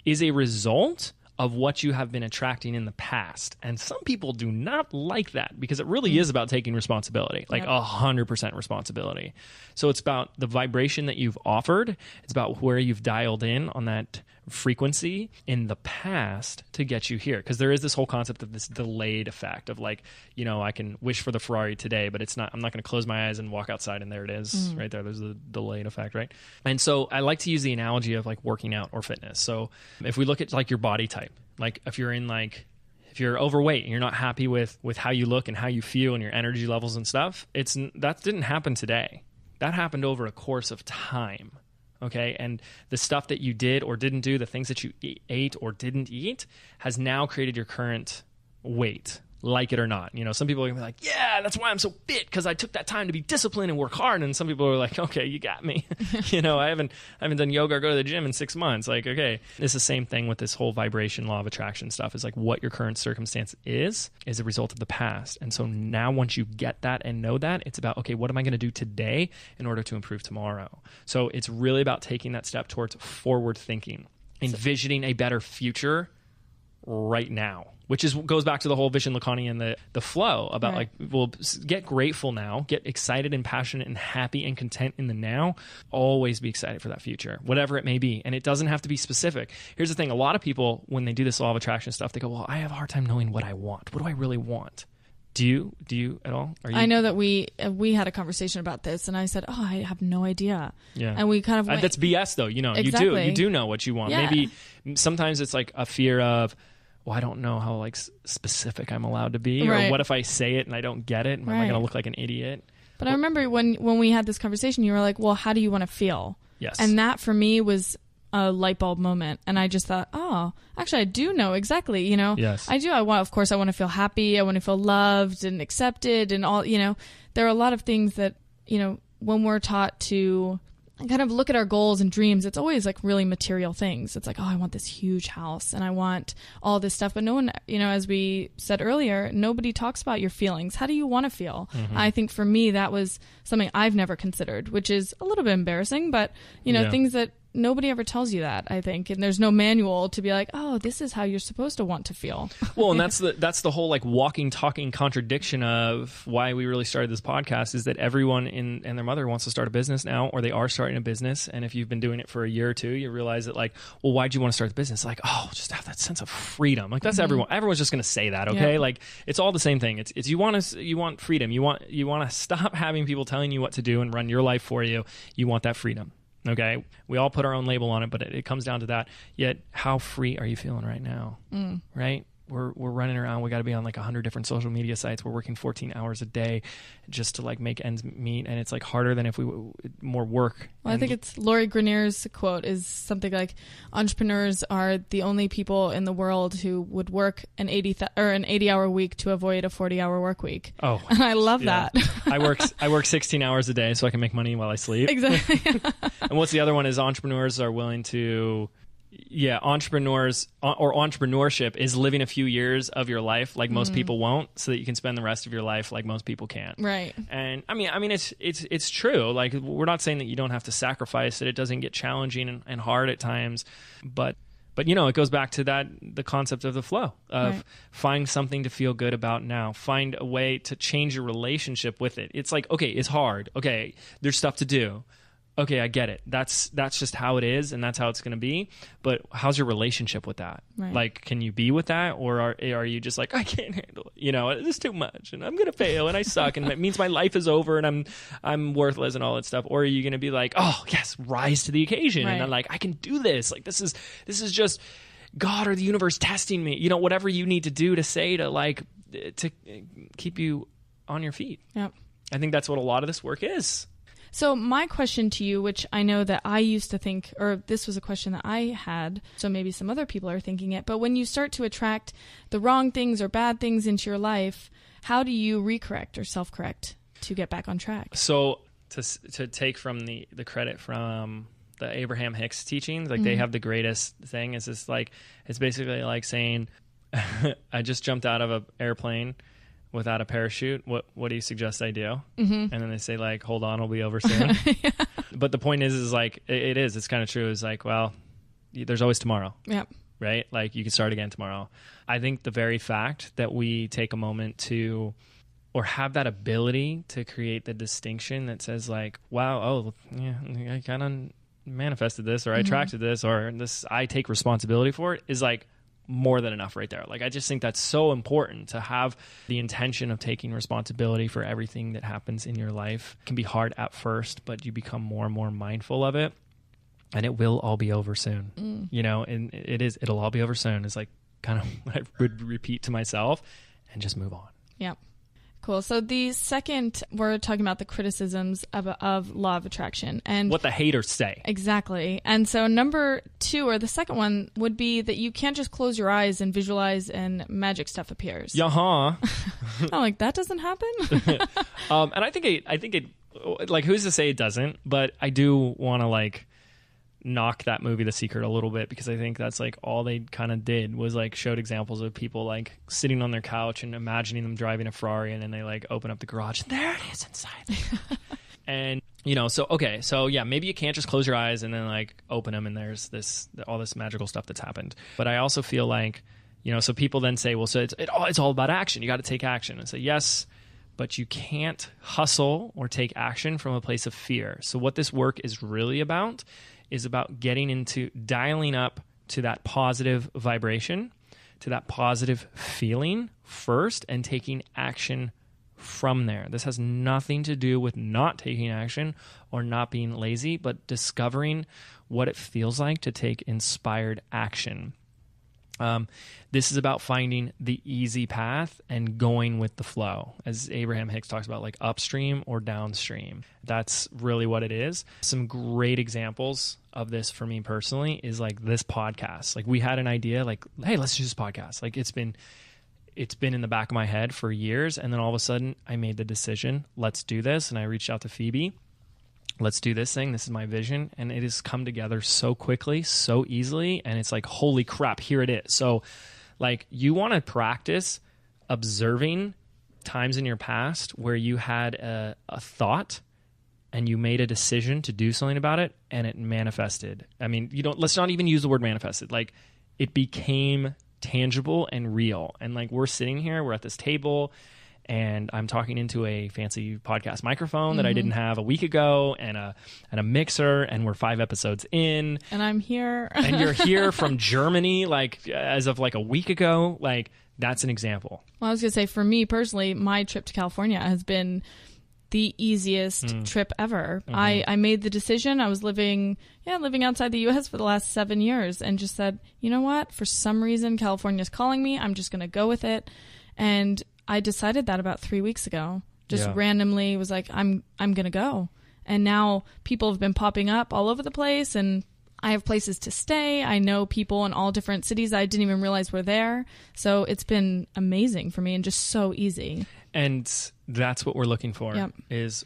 is a result of what you have been attracting in the past. And some people do not like that, because it really is about taking responsibility, like 100% responsibility. So it's about the vibration that you've offered. It's about where you've dialed in on that frequency in the past to get you here. Because there is this whole concept of this delayed effect of like, I can wish for the Ferrari today, but I'm not going to close my eyes and walk outside and there it is right there. There's the delayed effect, right? And so I like to use the analogy of like working out or fitness. So if we look at like your body type, like if you're overweight and you're not happy with how you look and how you feel and your energy levels and stuff, that didn't happen today. That happened over a course of time. Okay. And the stuff that you did or didn't do, the things that you ate or didn't eat, has now created your current weight, like it or not. Some people are gonna be like, yeah, that's why I'm so fit, because I took that time to be disciplined and work hard. And some people are like, okay, you got me. I haven't done yoga or go to the gym in 6 months. Like, okay, it's the same thing with this whole vibration, law of attraction stuff. Is like, what your current circumstance is a result of the past. And so now once you get that and know that, it's about, okay, what am I going to do today in order to improve tomorrow? So it's really about taking that step towards forward thinking, envisioning a better future right now, which goes back to the whole Vishen Lakani and the flow about like, well, get grateful now, get excited and passionate and happy and content in the now. Always be excited for that future, whatever it may be. And it doesn't have to be specific. Here's the thing. A lot of people, when they do this law of attraction stuff, they go, well, I have a hard time knowing what I want. What do I really want? Do you at all? I know that we had a conversation about this, and I said, oh, I have no idea. Yeah. And we kind of went, that's BS though. Exactly. You do know what you want. Yeah. Maybe sometimes it's like a fear of, well, I don't know how like specific I'm allowed to be, or what if I say it and I don't get it? Am I going to look like an idiot? But I remember when we had this conversation, you were like, well, how do you want to feel? Yes. And that for me was a light bulb moment. And I just thought, oh, actually I do know exactly, Yes. I do. I want to feel happy. I want to feel loved and accepted and all, there are a lot of things that, when we're taught to kind of look at our goals and dreams, it's always like really material things. It's like, oh, I want this huge house and I want all this stuff. But no one, as we said earlier, nobody talks about your feelings. How do you want to feel? I think for me, that was something I've never considered, which is a little bit embarrassing, but things that nobody ever tells you that, I think. And there's no manual to be like, oh, this is how you're supposed to want to feel. Well, and that's the whole like walking, talking contradiction of why we really started this podcast, is that everyone and their mother wants to start a business now, or they are starting a business. And if you've been doing it for a year or two, you realize that like, well, why'd you want to start the business? Like, oh, just have that sense of freedom. Like that's everyone. Everyone's just going to say that. Okay. Yeah. Like it's all the same thing. It's you want freedom. You want to stop having people telling you what to do and run your life for you. You want that freedom. Okay. We all put our own label on it, but it comes down to that. Yet how free are you feeling right now? Right? We're running around. We got to be on like 100 different social media sites. We're working 14 hours a day just to like make ends meet. And it's like harder than if we more work. Well, I think it's Lori Grenier's quote is something like, entrepreneurs are the only people in the world who would work an 80-hour week to avoid a 40-hour work week. Oh, and I love that. I work 16 hours a day so I can make money while I sleep. Exactly. And what's the other one is entrepreneurs are willing to... Yeah, entrepreneurs or entrepreneurship is living a few years of your life like most people won't, so that you can spend the rest of your life like most people can't. Right. And I mean, it's true. Like we're not saying that you don't have to sacrifice, that it doesn't get challenging and hard at times, but you know, it goes back to the concept of the flow of find something to feel good about now. Find a way to change your relationship with it. It's like, okay, it's hard. Okay, there's stuff to do. Okay, I get it. That's just how it is, and that's how it's going to be. But how's your relationship with that? Right. Like, can you be with that, or are you just like, I can't handle it? You know, it's too much, and I'm going to fail, and I suck, and it means my life is over, and I'm worthless, and all that stuff. Or are you going to be like, oh yes, rise to the occasion, and I'm like, I can do this. Like this is just God or the universe testing me. You know, whatever you need to do to say to keep you on your feet. Yep. I think that's what a lot of this work is. So my question to you, which I know that I used to think, or this was a question that I had, so maybe some other people are thinking it, but when you start to attract the wrong things or bad things into your life, how do you recorrect or self-correct to get back on track? So to take from the credit from the Abraham Hicks teachings, like they have the greatest thing. It's just like, it's basically like saying, I just jumped out of an airplane without a parachute. What do you suggest I do? And then they say like, hold on, it'll be over soon. Yeah. But the point is like, it's kind of true. It's like, well, there's always tomorrow. Yep. Right? Like you can start again tomorrow. I think the very fact that we take a moment to, or have that ability to create the distinction that says like, wow, oh yeah, I kind of manifested this, or I attracted this, or this, I take responsibility for it, is like more than enough right there. Like, I just think that's so important to have the intention of taking responsibility for everything that happens in your life. It can be hard at first, but you become more and more mindful of it, and it will all be over soon. You know, and it'll all be over soon. It's like kind of what I would repeat to myself and just move on. Yeah. Cool. So the second, we're talking about the criticisms of law of attraction and what the haters say. Exactly. And so number 2, or the second one, would be that you can't just close your eyes and visualize and magic stuff appears. I'm like, that doesn't happen. And I think it, like, who's to say it doesn't? But I do want to like knock that movie The Secret a little bit, because I think that's like all they kind of did was like showed examples of people like sitting on their couch and imagining them driving a Ferrari, and then they like open up the garage and there it is inside. And you know, so yeah, maybe you can't just close your eyes and then like open them and there's all this magical stuff that's happened. But I also feel like, you know, so people then say, well, so it's all about action. You got to take action. And say, yes, but you can't hustle or take action from a place of fear. So what this work is really about is about getting into dialing up to that positive vibration, to that positive feeling first, and taking action from there. This has nothing to do with not taking action or not being lazy, but discovering what it feels like to take inspired action. This is about finding the easy path and going with the flow. As Abraham Hicks talks about, like upstream or downstream. That's really what it is. Some great examples of this for me personally is like this podcast. Like we had an idea like, hey, let's do this podcast. Like it's been in the back of my head for years. And then all of a sudden I made the decision, let's do this. And I reached out to Phoebe. Let's do this thing. This is my vision. And it has come together so quickly, so easily. And it's like, holy crap, here it is. So like you want to practice observing times in your past where you had a thought and you made a decision to do something about it, and it manifested. I mean, let's not even use the word manifested. Like, it became tangible and real. And like, we're sitting here, we're at this table, and I'm talking into a fancy podcast microphone that I didn't have a week ago, and a mixer, and we're 5 episodes in. And I'm here. And you're here from Germany, like, as of like a week ago. Like, that's an example. Well, I was going to say, for me personally, my trip to California has been the easiest trip ever. I made the decision. I was living outside the U.S. for the last 7 years, and just said, you know what? For some reason, California's calling me. I'm just going to go with it. And I decided that about 3 weeks ago. Just randomly was like, I'm going to go. And now people have been popping up all over the place, and I have places to stay. I know people in all different cities I didn't even realize were there. So it's been amazing for me and just so easy. And that's what we're looking for,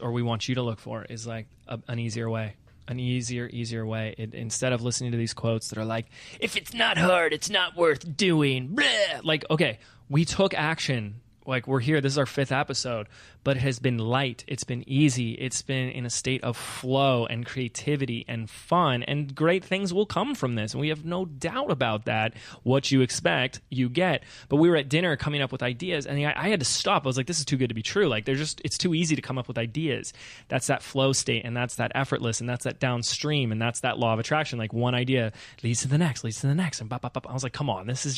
or we want you to look for, is like an easier way. An easier way. Instead of listening to these quotes that are like, if it's not hard, it's not worth doing. Bleh. Like, okay, we took action. Like, we're here. This is our 5th episode, but it has been light. It's been easy. It's been in a state of flow and creativity and fun, and great things will come from this. And we have no doubt about that. What you expect, you get. But we were at dinner coming up with ideas, and I had to stop. I was like, this is too good to be true. Like, it's too easy to come up with ideas. That's that flow state, and that's that effortless, and that's that downstream, and that's that law of attraction. Like, one idea leads to the next, and bop, bop, bop. I was like, come on, this is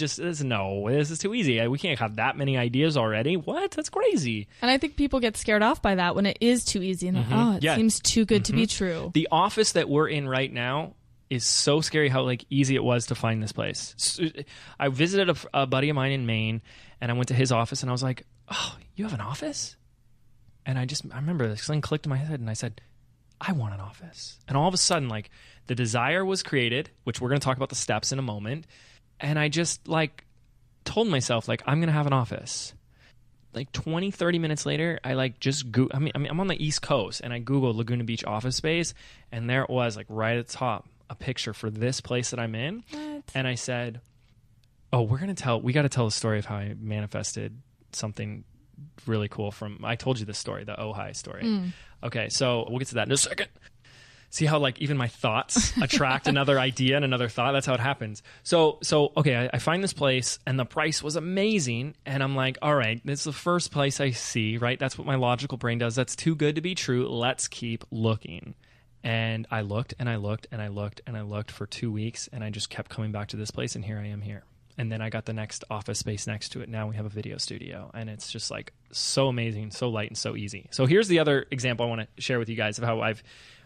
too easy. We can't have that many ideas already. What? That's crazy. And I think people get scared off by that when it is too easy, and it seems too good to be true. The office that we're in right now is so scary how like easy it was to find this place. I visited a buddy of mine in Maine, and I went to his office, and I was like, oh, you have an office? And I remember something clicked in my head, and I said, I want an office. And all of a sudden, like, the desire was created, which we're going to talk about the steps in a moment. And I just like told myself, like, I'm going to have an office. Like 20, 30 minutes later, I like just I'm on the East Coast, and I Googled Laguna Beach office space, and there it was, like, right at the top, a picture for this place that I'm in. What? And I said, oh, we got to tell the story of how I manifested something really cool I told you this story, the Ojai story. Okay, so we'll get to that in a second. See how, like, even my thoughts attract another idea and another thought? That's how it happens. So okay, I find this place, and the price was amazing, and I'm like, all right, this is the first place I see, right? That's what my logical brain does. That's too good to be true. Let's keep looking. And I looked, and I looked, and I looked, and I looked for 2 weeks, and I just kept coming back to this place, and here I am here. And then I got the next office space next to it. Now we have a video studio, and it's just, like, so amazing, so light, and so easy. So here's the other example I want to share with you guys of how I've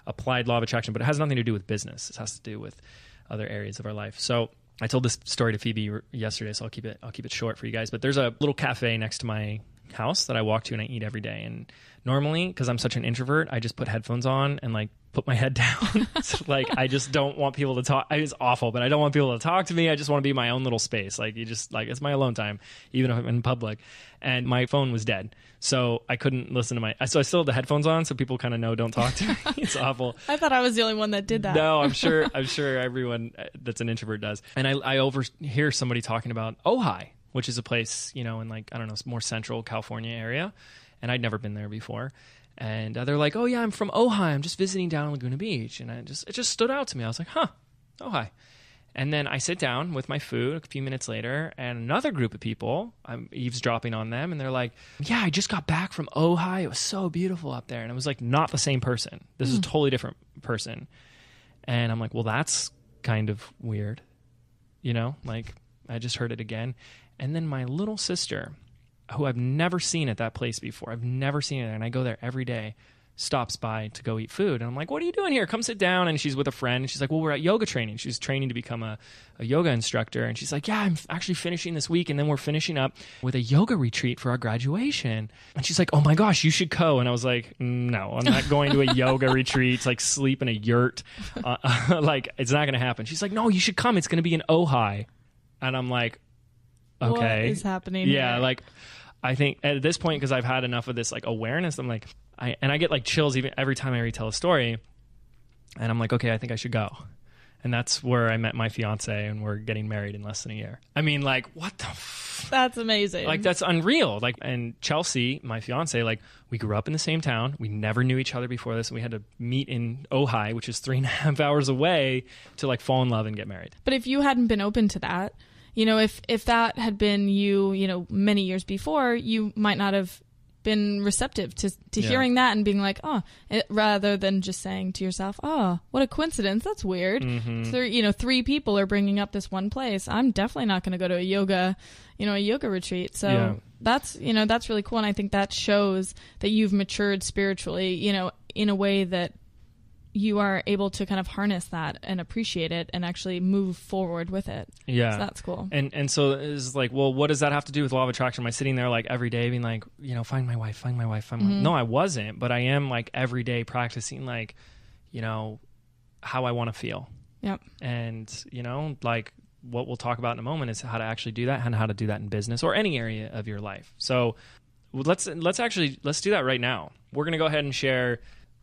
applied law of attraction, but it has nothing to do with business. It has to do with other areas of our life. So I told this story to Phoebe yesterday, so I'll keep it short for you guys. But there's a little cafe next to my house that I walk to and I eat every day. And normally, because I'm such an introvert, I just put headphones on and like put my head down. So, like, I just don't want people to talk. It's awful, but I don't want people to talk to me. I just want to be in my own little space. Like, it's my alone time, even if I'm in public. And my phone was dead, so I couldn't listen to so I still have the headphones on, so people kind of know don't talk to me. It's awful. I thought I was the only one that did that. No, I'm sure everyone that's an introvert does. And I overhear somebody talking about Ojai, which is a place, in, like, I don't know, more central California area. And I'd never been there before. And they're like, oh yeah, I'm from Ojai. I'm just visiting down in Laguna Beach. And it just stood out to me. I was like, huh, Ojai. And then I sit down with my food a few minutes later, and another group of people, I'm eavesdropping on them, and they're like, yeah, I just got back from Ojai. It was so beautiful up there. And it was like, not the same person. This is a totally different person. And I'm like, well, that's kind of weird. Like, I just heard it again. And then my little sister, who I've never seen at that place before, I've never seen her, and I go there every day, stops by to go eat food. And I'm like, what are you doing here? Come sit down. And she's with a friend, and she's like, well, we're at yoga training. She's training to become a yoga instructor. And she's like, yeah, I'm actually finishing this week, and then we're finishing up with a yoga retreat for our graduation. And she's like, oh my gosh, you should go. And I was like, no, I'm not going to a yoga retreat. It's like sleep in a yurt. Like, it's not going to happen. She's like, no, you should come. It's going to be in Ojai. And I'm like, okay. What is happening Yeah, here? like, I think at this point, because I've had enough of this, like, awareness, I'm like, I get like chills every time I retell a story, and I'm like, okay, I think I should go. And that's where I met my fiance, and we're getting married in less than a year. I mean, like, what the That's amazing. Like, that's unreal. Like, and Chelsea, my fiance, like, we grew up in the same town. We never knew each other before this. And we had to meet in Ojai, which is 3.5 hours away, to like fall in love and get married. But if you hadn't been open to that, you know, if that had been you know, many years before, you might not have been receptive to hearing that and being like, rather than just saying to yourself, what a coincidence, that's weird. Mm-hmm. 3 people are bringing up this one place. I'm definitely not going to go to a yoga retreat. So that's really cool. And I think that shows that you've matured spiritually, you know, in a way that you are able to kind of harness that and appreciate it and actually move forward with it. Yeah. So that's cool. And so it's like, well, what does that have to do with law of attraction? Am I sitting there like every day being like, you know, find my wife, find my wife, find my wife? No, I wasn't, but I am like every day practicing like, you know, how I want to feel. Yep. And, you know, like what we'll talk about in a moment is how to actually do that and how to do that in business or any area of your life. So let's do that right now. We're going to go ahead and share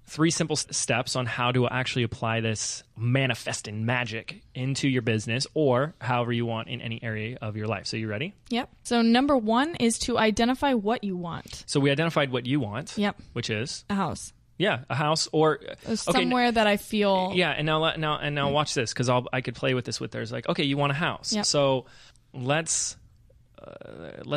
3 simple steps on how to actually apply this manifesting magic into your business or however you want in any area of your life. So you ready? Yep. So number 1 is to identify what you want. So we identified what you want. Yep. Which is? A house. Yeah, a house or somewhere that I feel. Yeah, and now watch this, because I could play with this with there's like, okay, you want a house. Yep. So let's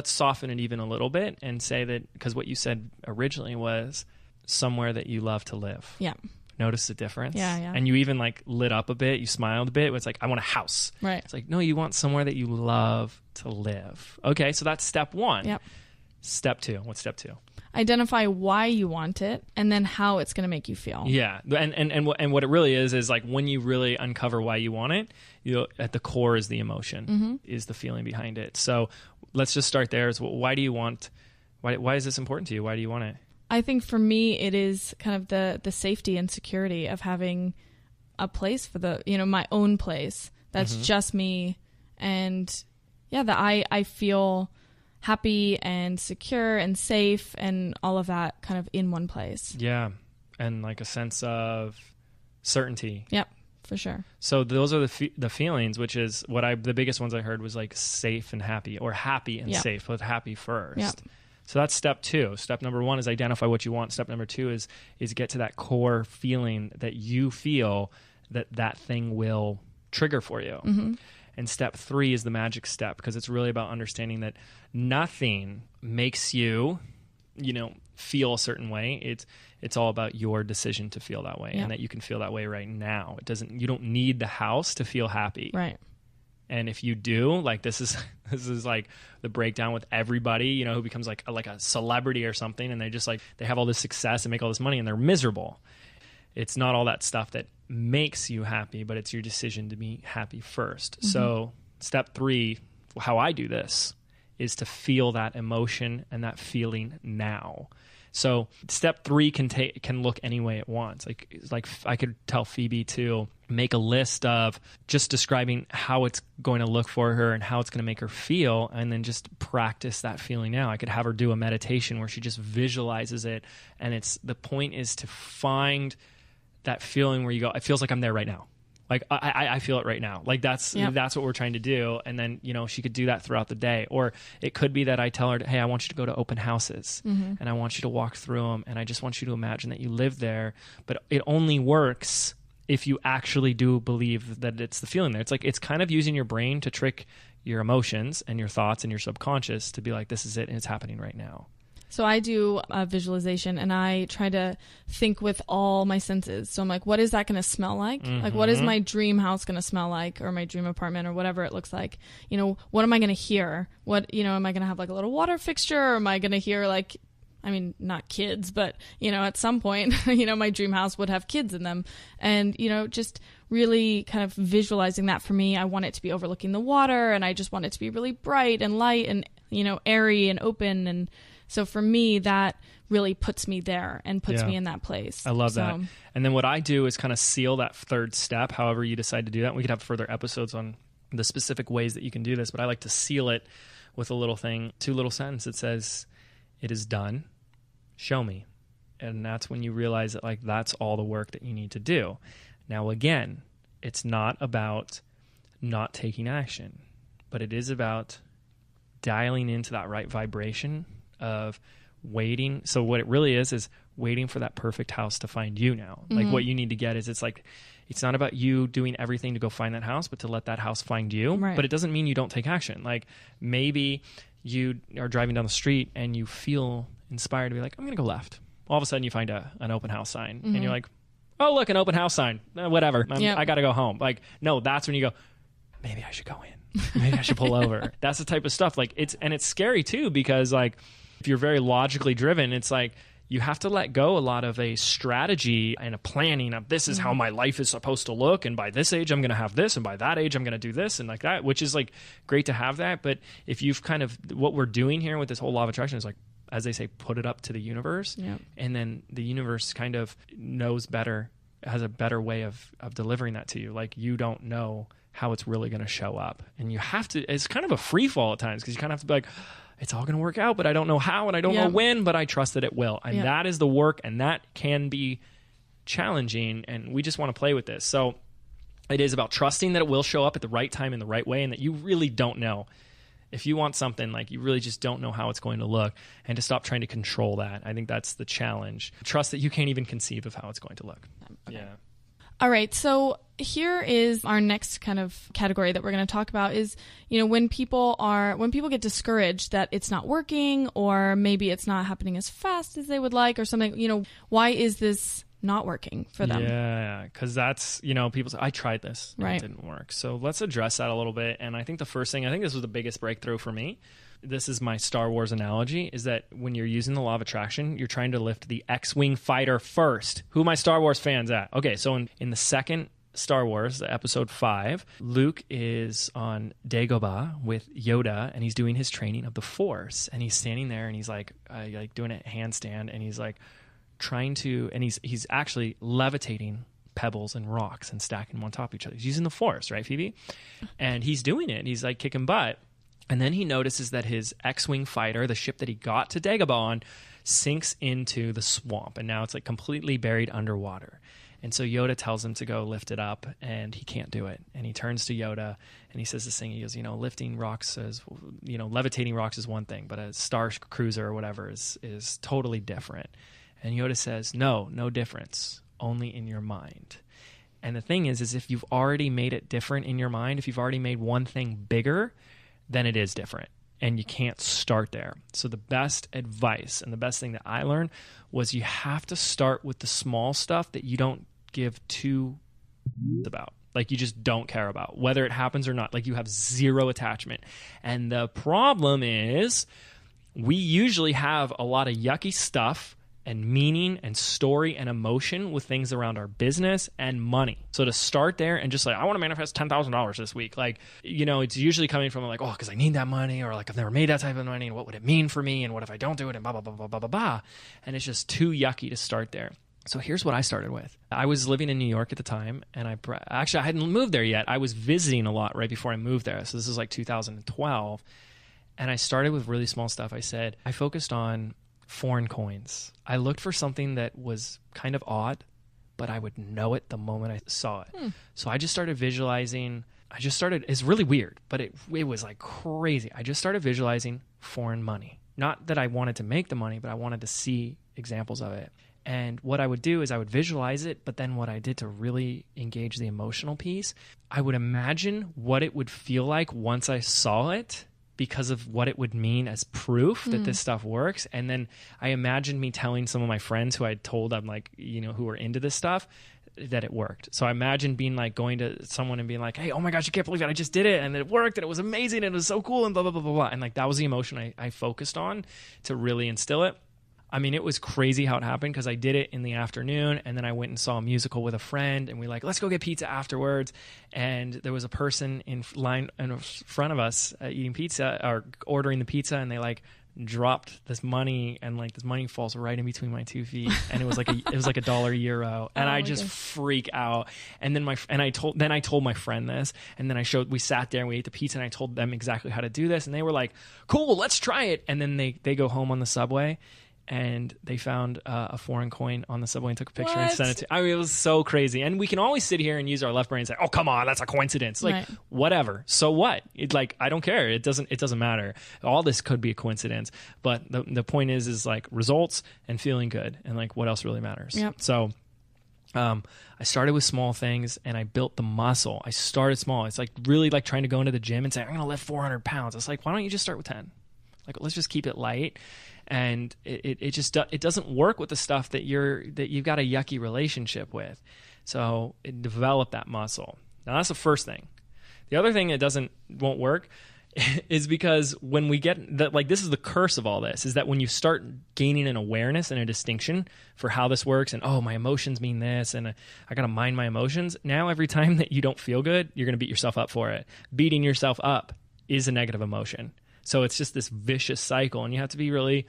soften it even a little bit and say that, because what you said originally was somewhere that you love to live. Yeah. Notice the difference? Yeah. And you even like lit up a bit, you smiled a bit. It's like, I want a house. Right. It's like, no, you want somewhere that you love to live. Okay, so that's step 1. Yep. Step 2. What's step 2? Identify why you want it and then how it's going to make you feel. Yeah. And what it really is like when you really uncover why you want it, at the core is the emotion, is the feeling behind it. So let's just start there. Why do you want, why is this important to you? Why do you want it? I think for me, it is kind of the safety and security of having a place for my own place. That's just me. And yeah, that I feel happy and secure and safe and all of that kind of in one place. Yeah. And like a sense of certainty. Yep, for sure. So those are the feelings, which is the biggest ones I heard was like safe and happy, or happy and safe, with happy first. Yep. So that's step 2. Step number 1 is identify what you want. Step number 2 is get to that core feeling that you feel that thing will trigger for you. Mm-hmm. And step 3 is the magic step, because it's really about understanding that nothing makes you, feel a certain way. It's all about your decision to feel that way, and that you can feel that way right now. You don't need the house to feel happy. Right. And if you do, like this is like the breakdown with everybody, who becomes like a celebrity or something, and they have all this success and make all this money and they're miserable. It's not all that stuff that makes you happy, but it's your decision to be happy first. Mm-hmm. So step 3, how I do this, is to feel that emotion and that feeling now. So step 3 can look any way it wants. Like I could tell Phoebe to make a list of just describing how it's going to look for her and how it's going to make her feel, and then just practice that feeling now. I could have her do a meditation where she just visualizes it, and the point is to find that feeling where you go, it feels like I'm there right now. Like I feel it right now. Like that's what we're trying to do. And then, she could do that throughout the day. Or it could be that I tell her, hey, I want you to go to open houses, and I want you to walk through them, and I just want you to imagine that you live there. But it only works if you actually do believe that it's the feeling there. It's like, it's kind of using your brain to trick your emotions and your thoughts and your subconscious to be like, this is it and it's happening right now. So I do a visualization, and I try to think with all my senses. So I'm like, what is that going to smell like? Mm-hmm. Like, what is my dream house going to smell like, or my dream apartment, or whatever it looks like? What am I going to hear? Am I going to have like a little water fixture? Or am I going to hear not kids, but, at some point, my dream house would have kids in them. And, just really kind of visualizing that for me. I want it to be overlooking the water, and I just want it to be really bright and light and, airy and open. And so for me, that really puts me there and puts me in that place. I love that. And then what I do is kind of seal that 3rd step, however you decide to do that. We could have further episodes on the specific ways that you can do this, but I like to seal it with a little thing, 2 little sentences. It says, it is done. Show me. And that's when you realize that that's all the work that you need to do. Now, again, it's not about not taking action, but it is about dialing into that right vibration of waiting. So what it really is waiting for that perfect house to find you now. Like what you need to get is it's not about you doing everything to go find that house, but to let that house find you. Right. But it doesn't mean you don't take action. Like maybe you are driving down the street and you feel inspired to be like, I'm going to go left. All of a sudden you find an open house sign and you're like, oh, look, an open house sign. Whatever. I got to go home. Like, no, that's when you go, maybe I should go in. Maybe I should pull over. That's the type of stuff. Like it's scary too, because like if you're very logically driven, it's like you have to let go a lot of a strategy and a planning of this is how my life is supposed to look. And by this age, I'm going to have this. And by that age, I'm going to do this and like that, which is like great to have that. But if you've kind of, what we're doing here with this whole law of attraction is like, as they say, put it up to the universe. Yep. And then the universe kind of knows better, has a better way of delivering that to you. Like you don't know how it's really going to show up. And you have to, it's kind of a free fall at times because you kind of have to be like, it's all going to work out, but I don't know how and I don't know when, but I trust that it will. And that is the work, and that can be challenging, and we just want to play with this. So it is about trusting that it will show up at the right time in the right way, and that you really don't know. If you want something, like you really just don't know how it's going to look, and to stop trying to control that. I think that's the challenge. Trust that you can't even conceive of how it's going to look. Okay. Yeah. All right, so here is our next kind of category that we're going to talk about is, when people get discouraged that it's not working, or maybe it's not happening as fast as they would like or something, why is this not working for them? Yeah, because that's, people say, I tried this and it didn't work. So let's address that a little bit. And I think the first thing, I think this was the biggest breakthrough for me. This is my Star Wars analogy, is that when you're using the law of attraction, you're trying to lift the X-Wing fighter first. Who are my Star Wars fans at? Okay, so in the second Star Wars, episode 5, Luke is on Dagobah with Yoda, and he's doing his training of the Force. And he's standing there, and he's like doing a handstand, and he's like trying to, and he's actually levitating pebbles and rocks and stacking them on top of each other. He's using the Force, right, Phoebe? And he's doing it. He's like kicking butt. And then he notices that his X-Wing fighter, the ship that he got to Dagobah on, sinks into the swamp. And now it's like completely buried underwater. And so Yoda tells him to go lift it up, and he can't do it. And he turns to Yoda and he says this thing. He goes, lifting rocks is, levitating rocks is one thing, but a star cruiser or whatever is totally different. And Yoda says, no difference, only in your mind. And the thing is if you've already made it different in your mind, if you've already made one thing bigger, then it is different, and you can't start there. So the best advice and the best thing that I learned was you have to start with the small stuff that you don't give two about. Like you just don't care about whether it happens or not. Like you have zero attachment. And the problem is we usually have a lot of yucky stuff and meaning and story and emotion with things around our business and money. So to start there and just like, I want to manifest $10,000 this week. Like, it's usually coming from like, oh, because I need that money, or like I've never made that type of money, and what would it mean for me? And what if I don't do it? And blah, blah, blah, blah, blah, blah, blah. And it's just too yucky to start there. So here's what I started with. I was living in New York at the time, and I hadn't moved there yet. I was visiting a lot right before I moved there. So this is like 2012. And I started with really small stuff. I focused on foreign coins. I looked for something that was kind of odd, but I would know it the moment I saw it. So I just started visualizing. It's really weird, but it was like crazy. I just started visualizing foreign money. Not that I wanted to make the money, but I wanted to see examples of it. And what I would do is I would visualize it, but then what I did to really engage the emotional piece, I would imagine what it would feel like once I saw it, because of what it would mean as proof that this stuff works. And then I imagined me telling some of my friends who I told, I'm like, who were into this stuff, that it worked. So I imagined being like going to someone and being like, hey, oh my gosh, you can't believe it. I just did it. And it worked. And it was amazing. And it was so cool. And blah, blah, blah, blah, blah. And like, that was the emotion I focused on to really instill it. I mean, it was crazy how it happened because I did it in the afternoon, and then I went and saw a musical with a friend, and we let's go get pizza afterwards. And there was a person in line in front of us eating pizza or ordering the pizza, and they dropped this money, and this money falls right in between my 2 feet, and it was like a dollar euro, and I just freak out. And then I told my friend this, and then we sat there and we ate the pizza, and I told them exactly how to do this, and they were like, cool, let's try it. And then they go home on the subway. and they found a foreign coin on the subway and took a picture and What? sent it to. I mean, it was so crazy. And we can always sit here and use our left brain and say, "Oh, come on, that's a coincidence." Like, Right. whatever. So what? I don't care. It doesn't matter. All this could be a coincidence. But the point is like results and feeling good, and like what else really matters. Yep. So. I started with small things and I built the muscle. I started small. It's like really like trying to go into the gym and say, I'm going to lift 400 pounds. It's like, why don't you just start with 10? Like, let's just keep it light. And it doesn't work with the stuff that you've got a yucky relationship with. So develop that muscle. Now that's the first thing. The other thing that won't work is because when we get that, like, this is the curse of all this, is that when you start gaining an awareness and a distinction for how this works, and my emotions mean this, and I got to mind my emotions. Now, every time that you don't feel good, you're going to beat yourself up for it. Beating yourself up is a negative emotion. So it's just this vicious cycle, and you have to be really,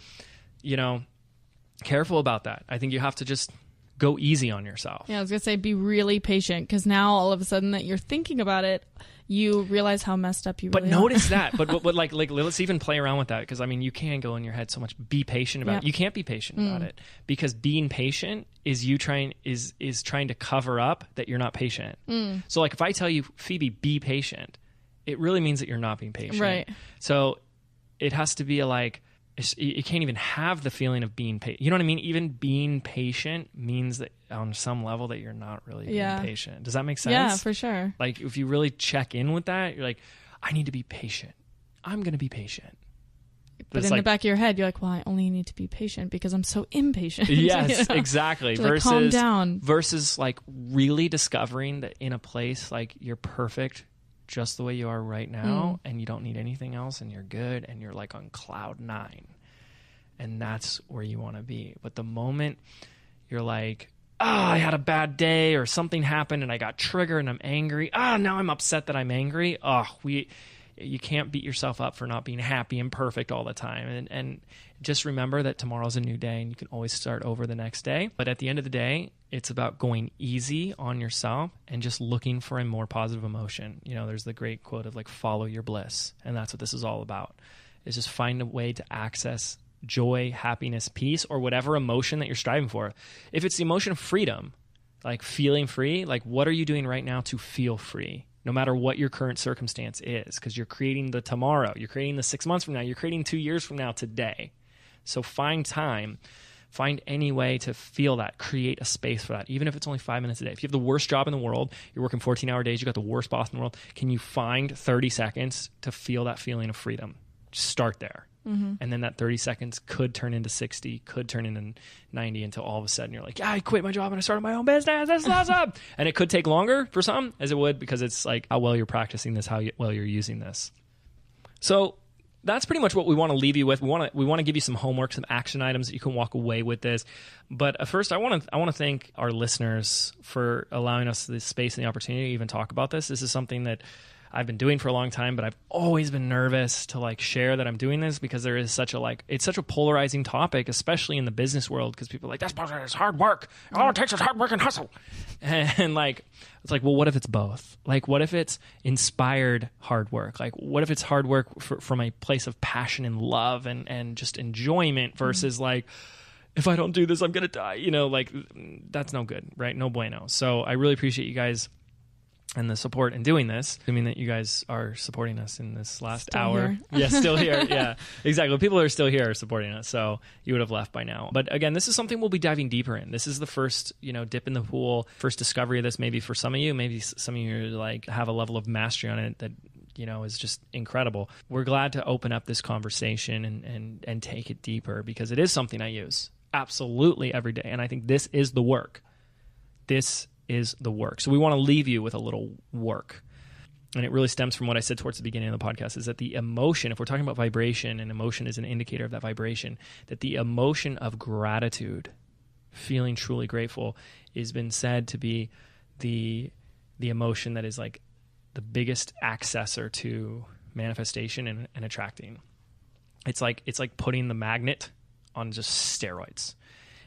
careful about that. I think you have to just go easy on yourself. Yeah, I was going to say, be really patient, because now all of a sudden that you're thinking about it, you realize how messed up you really are. But notice that. But like let's even play around with that, because I mean, you can go in your head so much. Be patient about it. You can't be patient about it, because being patient is trying to cover up that you're not patient. So like if I tell you, Phoebe, be patient, it really means that you're not being patient. Right. So it has to be you can't even have the feeling of being patient. You know what I mean? Even being patient means that on some level that you're not really being patient. Does that make sense? Yeah, for sure. Like if you really check in with that, you're like, I need to be patient. I'm going to be patient. But in the back of your head, you're like, well, I only need to be patient because I'm so impatient. Yes, exactly. Versus, calm down. Versus like really discovering that in a place like you're perfect just the way you are right now, and you don't need anything else, and you're good, and you're like on cloud 9, and that's where you want to be. But the moment you're like, I had a bad day, or something happened and I got triggered and I'm angry, now I'm upset that I'm angry, you can't beat yourself up for not being happy and perfect all the time. And just remember that tomorrow's a new day and you can always start over the next day. But at the end of the day, it's about going easy on yourself and just looking for a more positive emotion. There's the great quote of like, follow your bliss. And that's what this is all about, is just find a way to access joy, happiness, peace, or whatever emotion that you're striving for. If it's the emotion of freedom, like feeling free, like what are you doing right now to feel free? No matter what your current circumstance is, because you're creating the tomorrow, you're creating the 6 months from now, you're creating 2 years from now today. So find time, find any way to feel that, create a space for that, even if it's only 5 minutes a day. If you have the worst job in the world, you're working 14-hour days, you got the worst boss in the world, can you find 30 seconds to feel that feeling of freedom? Just start there. And then that 30 seconds could turn into 60, could turn into 90, until all of a sudden you're like, yeah, I quit my job and I started my own business. That's awesome. And it could take longer for some, as it would, because it's like how well you're practicing this, how well you're using this. So that's pretty much what we want to leave you with. We want to give you some homework, some action items that you can walk away with this. But first, I want to thank our listeners for allowing us the space and the opportunity to even talk about this. This is something that I've been doing for a long time, but I've always been nervous to like share that I'm doing this, because there is it's such a polarizing topic, especially in the business world, because people are like, that's hard work. All it takes is hard work and hustle. And like, it's like, well, what if it's both? Like, what if it's inspired hard work? Like, what if it's hard work from a place of passion and love and just enjoyment versus like, if I don't do this, I'm going to die. Like that's no good, right? No bueno. So I really appreciate you guys and the support in doing this. I mean that you guys are supporting us in this last hour. Yeah, still here. Yeah, exactly. People that are still here are supporting us, so you would have left by now. But again, this is something we'll be diving deeper in. This is the first, dip in the pool, first discovery of this maybe for some of you. Maybe some of you like have a level of mastery on it that is just incredible. We're glad to open up this conversation and take it deeper, because it is something I use absolutely every day. And I think this is the work. This is the work. So we want to leave you with a little work. And it really stems from what I said towards the beginning of the podcast, is that the emotion, if we're talking about vibration, and emotion is an indicator of that vibration, that the emotion of gratitude, feeling truly grateful, has been said to be the emotion that is like the biggest accessor to manifestation and attracting. It's like putting the magnet on just steroids.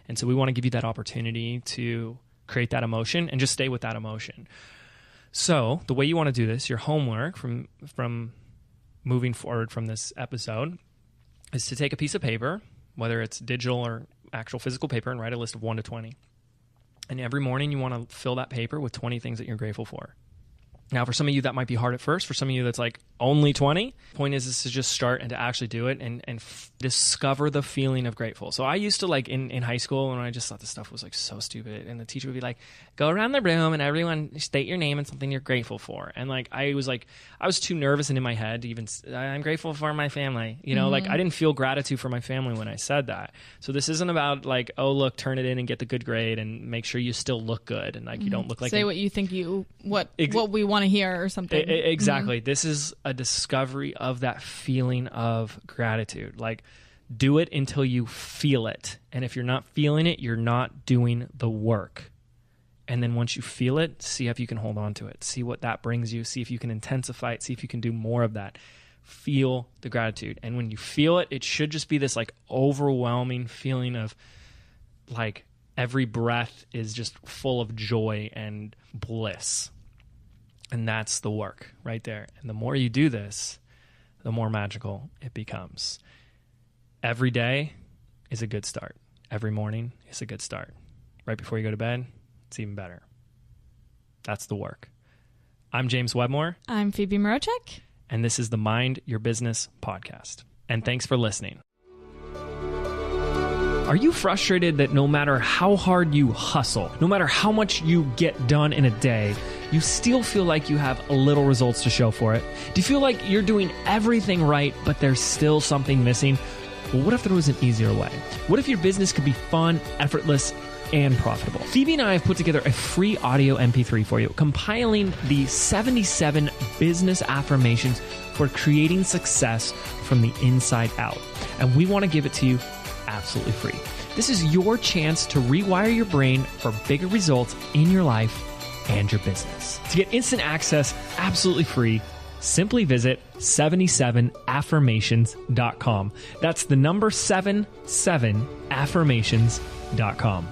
And so we want to give you that opportunity to create that emotion and just stay with that emotion. So the way you want to do this, your homework from moving forward from this episode, is to take a piece of paper, whether it's digital or actual physical paper, and write a list of 1 to 20. And every morning you want to fill that paper with 20 things that you're grateful for. Now, for some of you, that might be hard at first. For some of you, that's like only 20. Point is to just start and to actually do it and discover the feeling of grateful. So I used to like in high school, and I just thought this stuff was like so stupid. And the teacher would be like, go around the room and everyone state your name and something you're grateful for. And like, I was too nervous and in my head to even, I'm grateful for my family. You know, like I didn't feel gratitude for my family when I said that. So this isn't about like, oh, look, turn it in and get the good grade and make sure you still look good. And like, you don't look like... Say what you think what we want to hear or something. Exactly. This is a discovery of that feeling of gratitude. Like, do it until you feel it. And if you're not feeling it, you're not doing the work. And then once you feel it, see if you can hold on to it. See what that brings you. See if you can intensify it. See if you can do more of that. Feel the gratitude. And when you feel it, it should just be this like overwhelming feeling of like every breath is just full of joy and bliss. And that's the work right there. And the more you do this, the more magical it becomes. Every day is a good start. Every morning is a good start. Right before you go to bed, it's even better. That's the work. I'm James Wedmore. I'm Phoebe Mroczek. And this is the Mind Your Business podcast. And thanks for listening. Are you frustrated that no matter how hard you hustle, no matter how much you get done in a day, you still feel like you have little results to show for it? Do you feel like you're doing everything right, but there's still something missing? Well, what if there was an easier way? What if your business could be fun, effortless, and profitable? Phoebe and I have put together a free audio MP3 for you, compiling the 77 business affirmations for creating success from the inside out. And we want to give it to you absolutely free. This is your chance to rewire your brain for bigger results in your life and your business. To get instant access absolutely free, simply visit 77affirmations.com. That's the number 77affirmations.com.